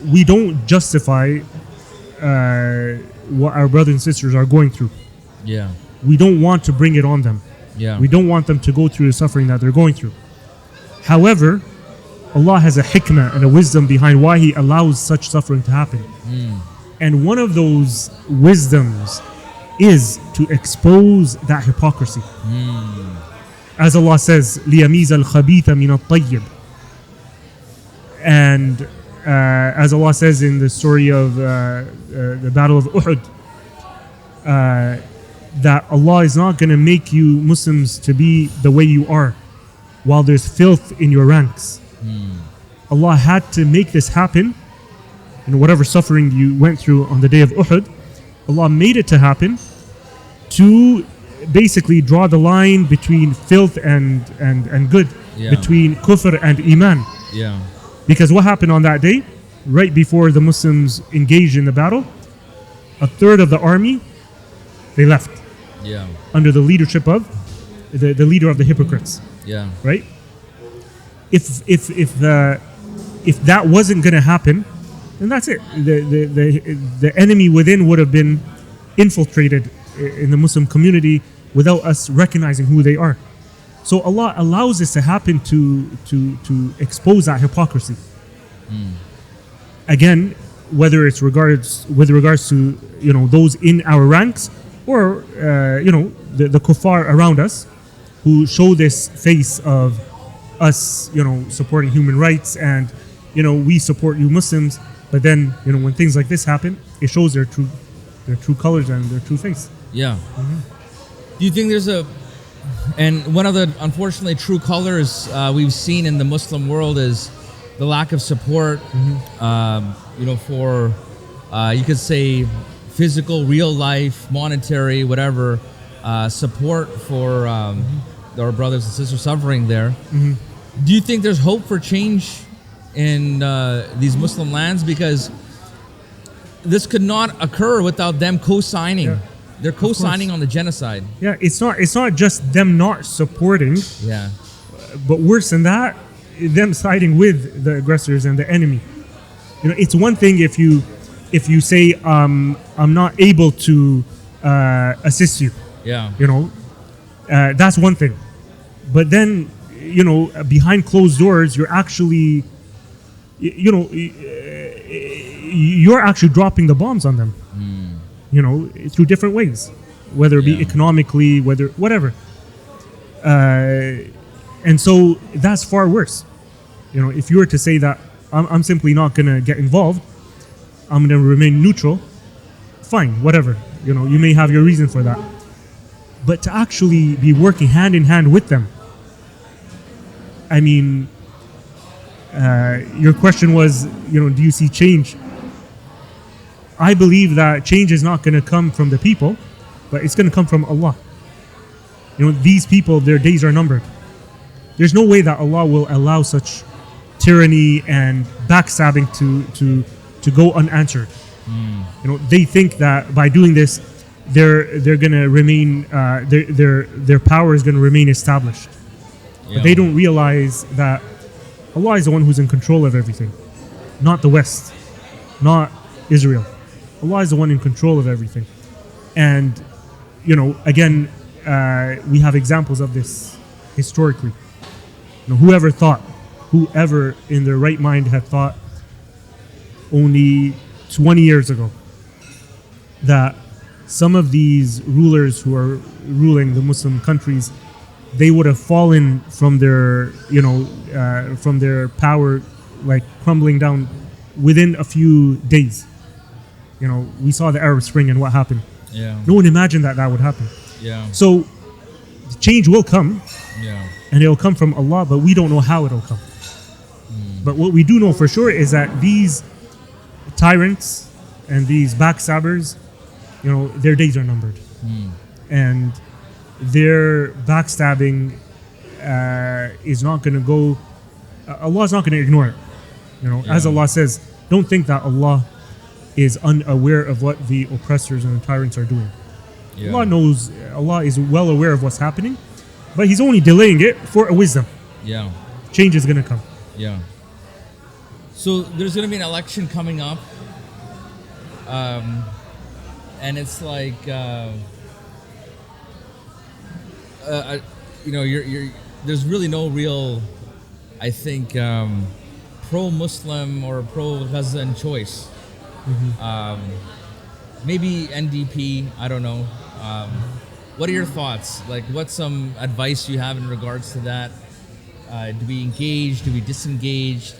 we don't justify what our brothers and sisters are going through. Yeah. We don't want to bring it on them. Yeah. We don't want them to go through the suffering that they're going through. However, Allah has a hikmah and a wisdom behind why He allows such suffering to happen. And one of those wisdoms is to expose that hypocrisy. As Allah says, لِيَمِيزَ الْخَبِيثَ مِنَ الطَّيِّبِ. And as Allah says in the story of the Battle of Uhud, that Allah is not going to make you Muslims to be the way you are while there's filth in your ranks. Allah had to make this happen. Whatever suffering you went through on the day of Uhud, Allah made it to happen to basically draw the line between filth and good, between kufr and iman. Yeah. Because what happened on that day, right before the Muslims engaged in the battle, a third of the army, they left. Yeah. Under the leadership of the leader of the hypocrites. Yeah. Right? If that wasn't going to happen, then that's it. The enemy within would have been infiltrated in the Muslim community without us recognizing who they are. So Allah allows this to happen to expose that hypocrisy. Again, whether it's with regards to those in our ranks or the kuffar around us who show this face of us supporting human rights and we support you Muslims, but then when things like this happen, it shows their true colors and their true face. Yeah. Do you think there's and one of the unfortunately true colors we've seen in the Muslim world is the lack of support, for you could say physical, real life, monetary, whatever support for our brothers and sisters suffering there. Do you think there's hope for change in these Muslim lands, because this could not occur without them co-signing. Yeah. They're co-signing on the genocide. Yeah, it's not just them not supporting, Yeah. but worse than that, them siding with the aggressors and the enemy. You know, it's one thing if you say I'm not able to assist you. Yeah. You know, that's one thing. But then, you know, behind closed doors, you're actually, you know, you're actually dropping the bombs on them. You know, through different ways, whether it be Yeah. economically, whatever. And so that's far worse. You know, if you were to say that I'm simply not going to get involved, I'm going to remain neutral, fine, whatever. You know, you may have your reason for that. But to actually be working hand in hand with them, I mean, your question was, you know, do you see change? I believe that change is not going to come from the people, but it's going to come from Allah. You know, these people, their days are numbered. There's no way that Allah will allow such tyranny and backstabbing to go unanswered. You know, they think that by doing this, they're going to remain, their power is going to remain established. But they don't realize that Allah is the one who's in control of everything, not the West, not Israel. Allah is the one in control of everything. And, you know, again, we have examples of this historically. You know, whoever in their right mind had thought only 20 years ago that some of these rulers who are ruling the Muslim countries, they would have fallen from their, you know, from their power, like crumbling down within a few days. You know, we saw the Arab Spring and what happened. Yeah. No one imagined that would happen. Yeah. So change will come, Yeah. and it'll come from Allah, but we don't know how it'll come. But what we do know for sure is that these tyrants and these backstabbers, you know, their days are numbered. And their backstabbing is not going to go, Allah is not going to ignore it. You know, as Allah says, don't think that Allah is unaware of what the oppressors and the tyrants are doing. Yeah. Allah knows, Allah is well aware of what's happening, but He's only delaying it for a wisdom. Yeah. Change is going to come. Yeah. So there's going to be an election coming up, and it's like, you know, there's really no real, I think, pro-Muslim or pro-Gazan choice. Maybe NDP, I don't know. What are your thoughts? Like, what's some advice you have in regards to that? Do we engage? Do we disengage?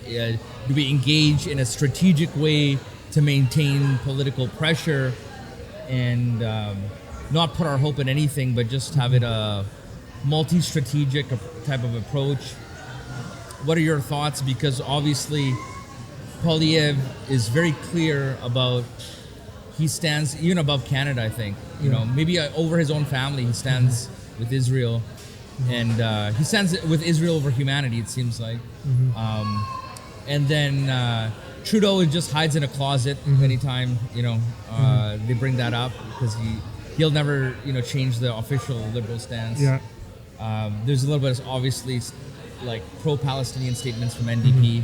Do we engage in a strategic way to maintain political pressure and not put our hope in anything, but just have it a multi-strategic type of approach? What are your thoughts? Because obviously, Poilievre is very clear about, he stands even above Canada, I think. You know, maybe over his own family, he stands with Israel. And he stands with Israel over humanity, it seems like. And then Trudeau just hides in a closet anytime, you know, they bring that up, because he'll never, you know, change the official liberal stance. Yeah. There's a little bit of, obviously, like pro-Palestinian statements from NDP.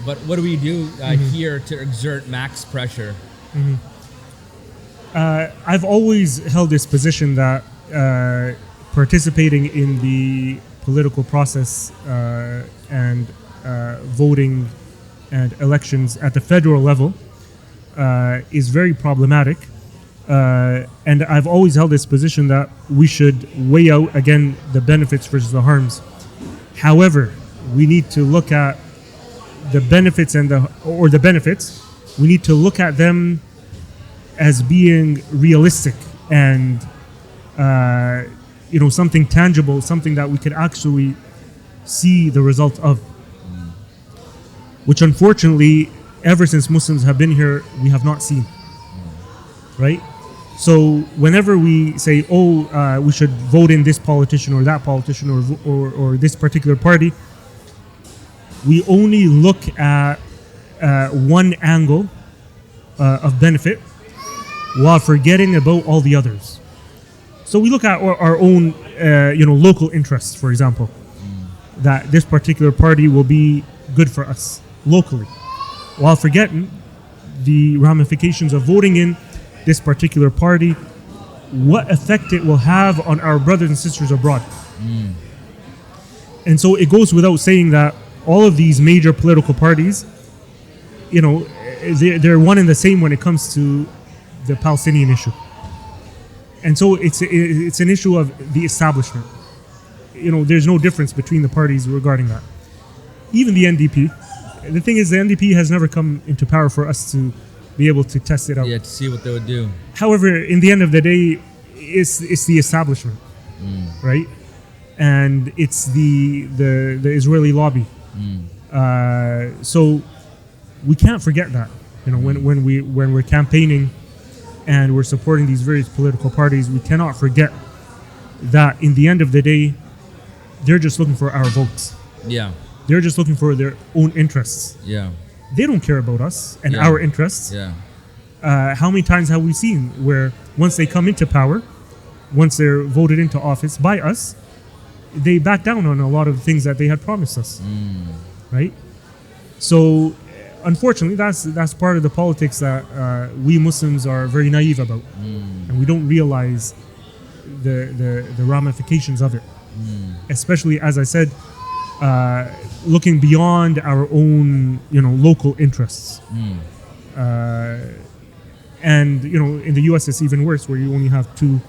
But what do we do here to exert max pressure? I've always held this position that participating in the political process and voting and elections at the federal level is very problematic. And I've always held this position that we should weigh out, again, the benefits versus the harms. However, we need to look at the benefits and the benefits. We need to look at them as being realistic and you know, something tangible, something that we could actually see the result of. Which unfortunately, ever since Muslims have been here, we have not seen. Right? So whenever we say, we should vote in this politician or that politician or this particular party, we only look at one angle of benefit while forgetting about all the others. So we look at our own, local interests, for example, that this particular party will be good for us locally, while forgetting the ramifications of voting in this particular party, what effect it will have on our brothers and sisters abroad. And so it goes without saying that all of these major political parties, they're one and the same when it comes to the Palestinian issue. And so it's an issue of the establishment. There's no difference between the parties regarding that. Even the NDP. The thing is, the NDP has never come into power for us to be able to test it out. Yeah, to see what they would do. However, in the end of the day, it's the establishment, right? And it's the Israeli lobby. So we can't forget that. When we're campaigning and we're supporting these various political parties, we cannot forget that in the end of the day, they're just looking for our votes. Yeah. They're just looking for their own interests. Yeah. They don't care about us and our interests. Yeah. How many times have we seen where once they come into power, once they're voted into office by us, they back down on a lot of the things that they had promised us, right? So, unfortunately, that's part of the politics that we Muslims are very naive about, and we don't realize the ramifications of it. Especially, as I said, looking beyond our own, local interests. And in the U.S. it's even worse, where you only have two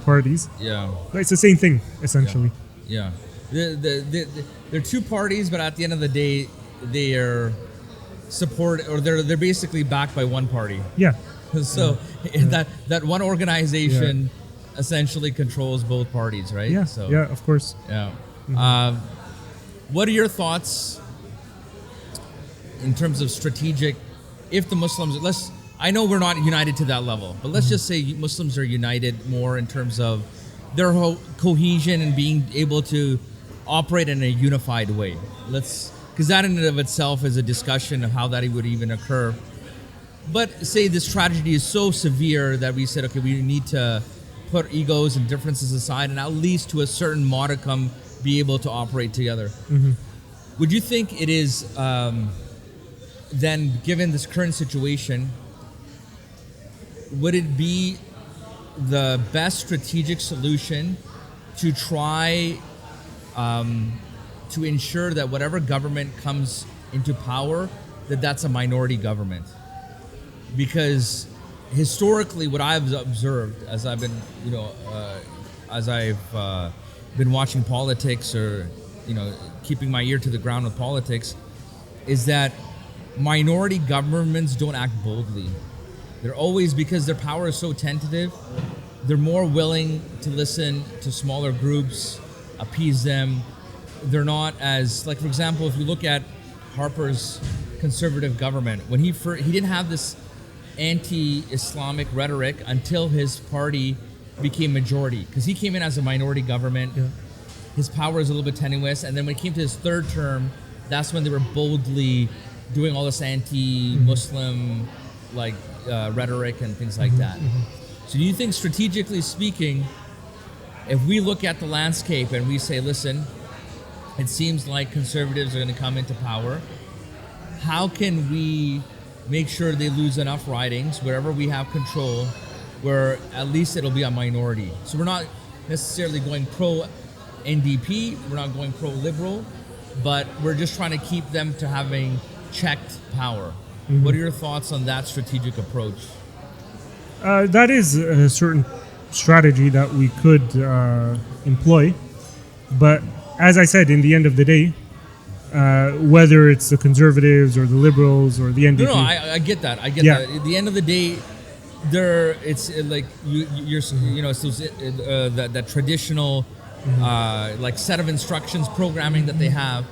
parties. Yeah. But it's the same thing essentially. Yeah. They're two parties, but at the end of the day, they are they're basically backed by one party. Yeah. So that one organization essentially controls both parties, right? Yeah. So yeah, of course. Yeah. What are your thoughts in terms of strategic? If the Muslims, I know we're not united to that level, but let's just say Muslims are united more in terms of their whole cohesion and being able to operate in a unified way. Because that in and of itself is a discussion of how that would even occur. But say this tragedy is so severe that we said, okay, we need to put egos and differences aside and at least to a certain modicum be able to operate together. Would you think it is then, given this current situation, would it be the best strategic solution to try to ensure that whatever government comes into power, that's a minority government? Because historically, what I've observed as I've been, been watching politics or, keeping my ear to the ground with politics, is that minority governments don't act boldly. They're always, because their power is so tentative, they're more willing to listen to smaller groups, appease them. They're not as, for example, if you look at Harper's conservative government, when he didn't have this anti-Islamic rhetoric until his party became majority, because he came in as a minority government. Yeah. His power is a little bit tenuous, and then when it came to his third term, that's when they were boldly doing all this anti-Muslim rhetoric and things like that. So do you think, strategically speaking, if we look at the landscape and we say, listen, it seems like conservatives are going to come into power, how can we make sure they lose enough ridings wherever we have control, where at least it'll be a minority? So we're not necessarily going pro-NDP, we're not going pro-liberal, but we're just trying to keep them to having checked power. What are your thoughts on that strategic approach? That is a certain strategy that we could employ. But as I said, in the end of the day, whether it's the conservatives or the liberals or the NDP. No, I get that. I get that. At the end of the day, it's like that traditional set of instructions programming that they have.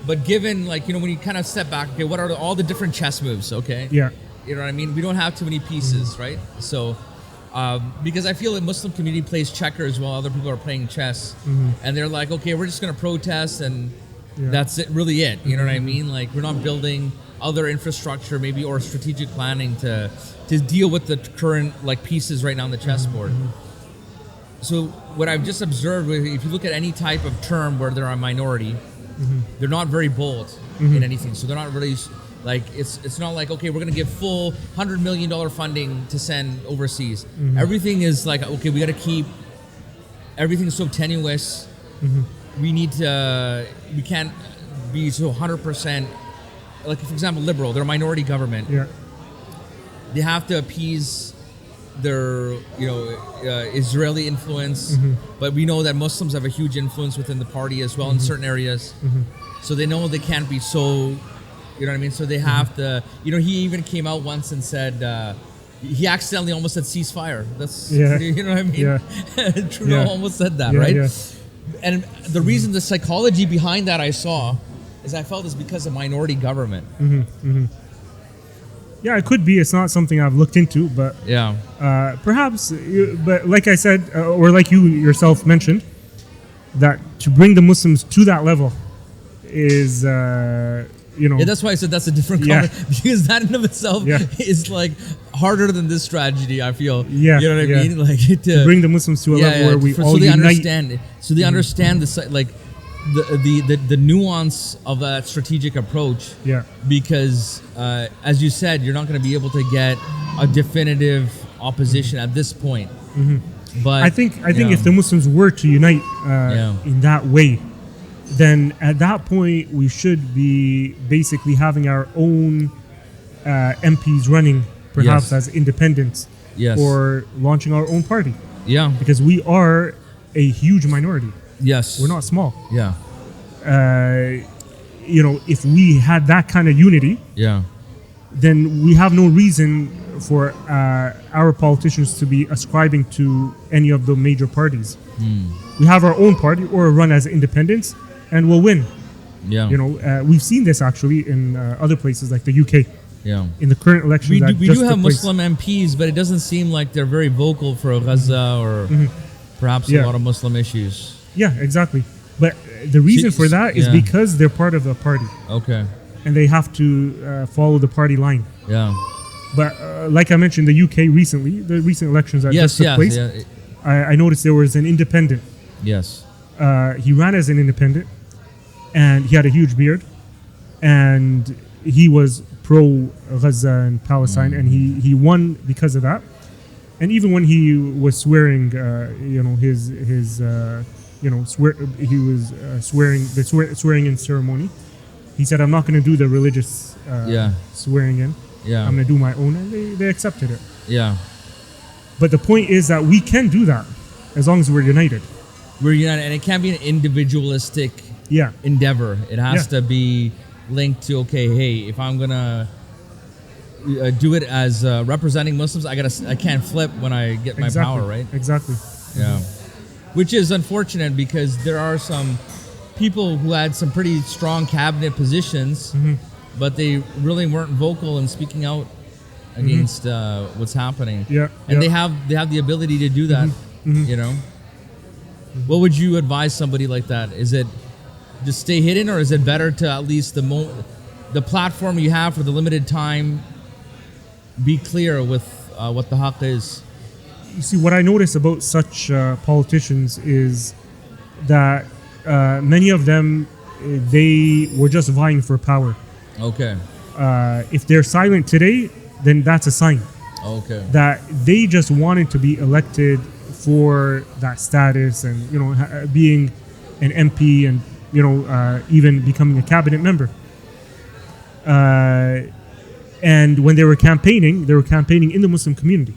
But given, when you kind of step back, okay, what are all the different chess moves, okay? Yeah. You know what I mean? We don't have too many pieces, right? So, because I feel the Muslim community plays checkers while other people are playing chess. And they're like, okay, we're just going to protest and, Yeah. That's it, really it. You know what I mean? Like, we're not building other infrastructure, maybe, or strategic planning to deal with the current like pieces right now on the chessboard. So what I've just observed, if you look at any type of term where they're a minority, they're not very bold in anything. So they're not really like, it's not like, okay, we're going to give full $100 million funding to send overseas. Everything is like, okay, we got to keep everything so tenuous. We need to, we can't be so 100%, like, for example, liberal, they're a minority government. Yeah. They have to appease their, Israeli influence, but we know that Muslims have a huge influence within the party as well in certain areas. So they know they can't be so, you know what I mean? So they have to, he even came out once and said, he accidentally almost said ceasefire. That's, you know what I mean? Yeah. Trudeau almost said that, right? Yeah. And the reason, the psychology behind that I saw is I felt is because of minority government. Yeah, it could be. It's not something I've looked into, but perhaps. But like I said, or like you yourself mentioned, that to bring the Muslims to that level is, Yeah, that's why I said that's a different conversation, because that in of itself is like harder than this tragedy, I feel. Yeah, you know what I mean? Like to bring the Muslims to a level where we all unite. Understand. So they understand the like the nuance of that strategic approach. Yeah. Because as you said, you're not going to be able to get a definitive opposition at this point. But I think if the Muslims were to unite in that way, then at that point we should be basically having our own MPs running, perhaps as independents, or launching our own party. Yeah, because we are a huge minority. Yes, we're not small. Yeah, if we had that kind of unity, then we have no reason for our politicians to be ascribing to any of the major parties. We have our own party or run as independents, and we'll win. Yeah, we've seen this actually in other places like the UK. Yeah, in the current election, we do have Muslim MPs, but it doesn't seem like they're very vocal for Gaza or perhaps a lot of Muslim issues. Yeah, exactly. But the reason for that is because they're part of a party. Okay. And they have to follow the party line. Yeah. But like I mentioned, the UK recently, the recent elections that just took place, I noticed there was an independent. Yes. He ran as an independent, and he had a huge beard, and he was pro Gaza and Palestine, and he won because of that. And even when he was swearing, swearing in ceremony, he said, "I'm not going to do the religious swearing in. I'm going to do my own," and they accepted it. Yeah. But the point is that we can do that as long as we're united. We're united, and it can't be an individualistic endeavor. It has to be linked to, okay, hey, if I'm gonna do it as representing Muslims, I can't flip when I get my power, right? Exactly. Yeah. Which is unfortunate because there are some people who had some pretty strong cabinet positions, but they really weren't vocal in speaking out against what's happening. Yeah. And they have the ability to do that. What would you advise somebody like that? Is it just stay hidden, or is it better to at least the platform you have for the limited time be clear with what the Haqq is? You see, what I notice about such politicians is that many of them, they were just vying for power. Okay. If they're silent today, then that's a sign. Okay. That they just wanted to be elected for that status, and being an MP, and even becoming a cabinet member. And when they were campaigning in the Muslim community.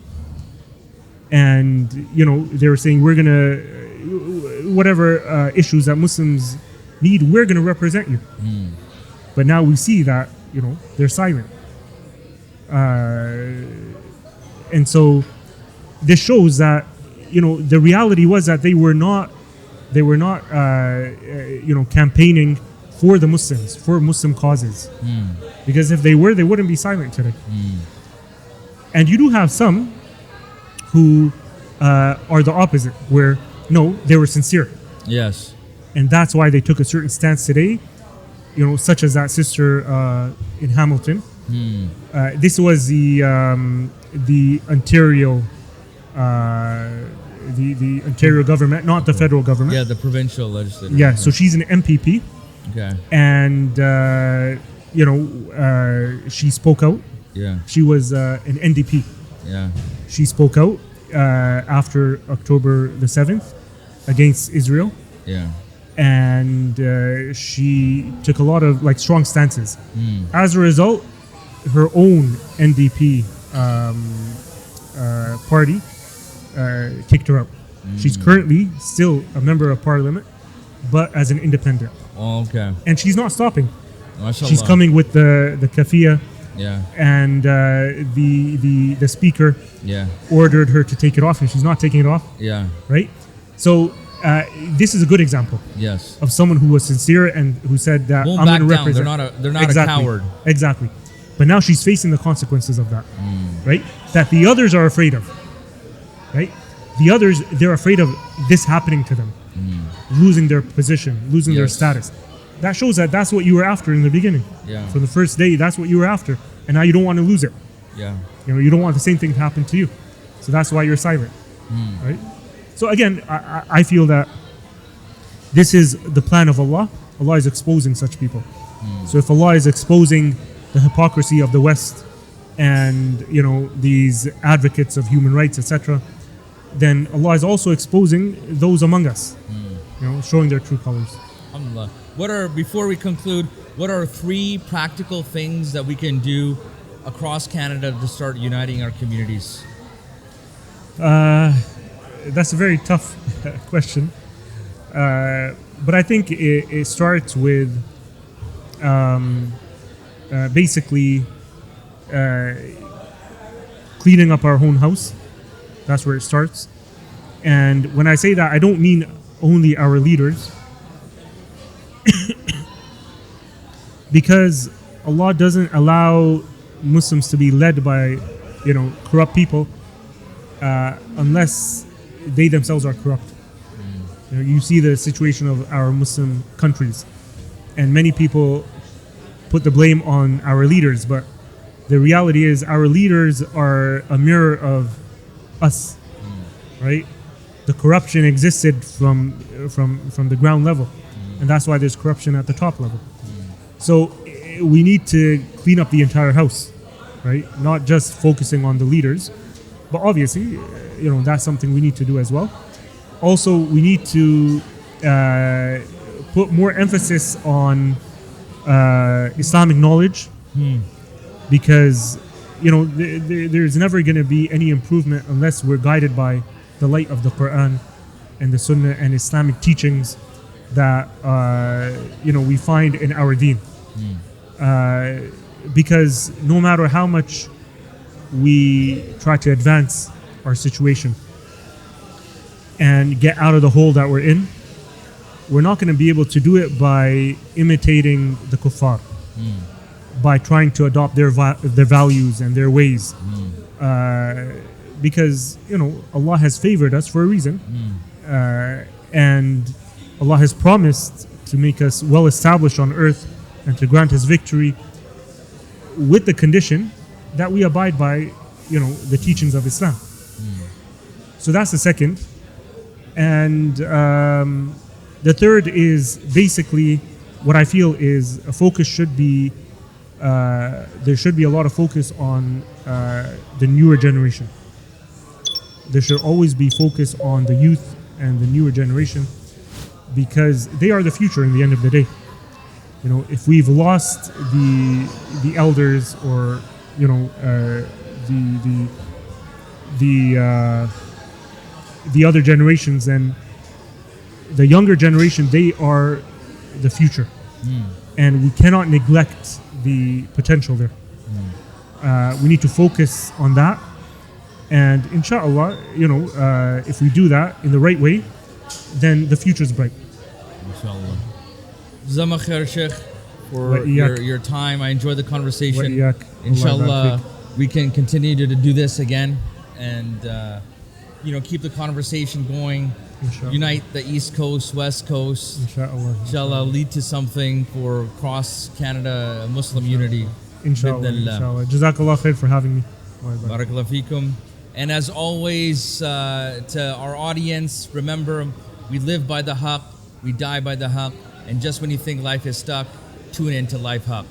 And, they were saying, we're going to, whatever issues that Muslims need, we're going to represent you. But now we see that, they're silent. And so this shows that, the reality was that they were not campaigning for the Muslims, for Muslim causes. Because if they were, they wouldn't be silent today. And you do have some who are the opposite, where no, they were sincere. Yes. And that's why they took a certain stance today, such as that sister in Hamilton. This was the Ontario, the Ontario government, not the federal government. Yeah, the provincial legislature. Yeah, so she's an MPP. Okay. And she spoke out. Yeah. She was an NDP. Yeah. She spoke out after October the 7th against Israel. Yeah. And she took a lot of strong stances. As a result, her own NDP party kicked her out. She's currently still a member of parliament, but as an independent. Oh, okay. And she's not stopping. Mashallah. She's coming with the kafia. Yeah. And the speaker Yeah. ordered her to take it off, and she's not taking it off. Yeah. Right? So this is a good example Yes. of someone who was sincere and who said that Won't I'm back going to down. represent. They're not Exactly. a coward. Exactly. But now she's facing the consequences of that. Right? That the others are afraid of. Right? The others, they're afraid of this happening to them. Losing their position, losing their Yes. status. That shows that that's what you were after in the beginning. Yeah. From the first day, that's what you were after. And now you don't want to lose it. Yeah. You don't want the same thing to happen to you. So that's why you're silent. Right? So again, I feel that this is the plan of Allah. Allah is exposing such people. So if Allah is exposing the hypocrisy of the West and these advocates of human rights, etc., then Allah is also exposing those among us, showing their true colors. Alhamdulillah. Before we conclude, what are 3 practical things that we can do across Canada to start uniting our communities? That's a very tough question. But I think it starts with basically cleaning up our own house. That's where it starts. And when I say that, I don't mean only our leaders. Because Allah doesn't allow Muslims to be led by, corrupt people unless they themselves are corrupt. You see the situation of our Muslim countries, and many people put the blame on our leaders, but the reality is our leaders are a mirror of us, right? The corruption existed from the ground level, and that's why there's corruption at the top level. So we need to clean up the entire house, right? Not just focusing on the leaders, but obviously, that's something we need to do as well. Also, we need to put more emphasis on Islamic knowledge, because there's never going to be any improvement unless we're guided by the light of the Quran and the Sunnah and Islamic teachings that we find in our deen. Because no matter how much we try to advance our situation and get out of the hole that we're in, we're not going to be able to do it by imitating the kuffar, by trying to adopt their values and their ways. Because Allah has favored us for a reason, and Allah has promised to make us well established on earth and to grant us victory, with the condition that we abide by the teachings of Islam. So that's the second. And the third is basically what I feel is a focus should be there should be a lot of focus on the newer generation. There should always be focus on the youth and the newer generation, because they are the future in the end of the day. If we've lost the elders or the other generations, then the younger generation, they are the future, and we cannot neglect the potential there. We need to focus on that, and inshallah, if we do that in the right way, then the future is bright. Inshallah. Jazakallah khair, Sheikh, for your time. I enjoyed the conversation. Inshallah, we can continue to do this again and keep the conversation going Inshallah. unite the East Coast, West Coast. Inshallah. Inshallah, lead to something for cross Canada Muslim unity. Inshallah. Bidnillah. Inshallah. Jazakallah khair for having me. Barakallahu feekum. And as always, to our audience, remember, we live by the Haqq, we die by the Haqq, and just when you think life is stuck, tune into Life Haqq.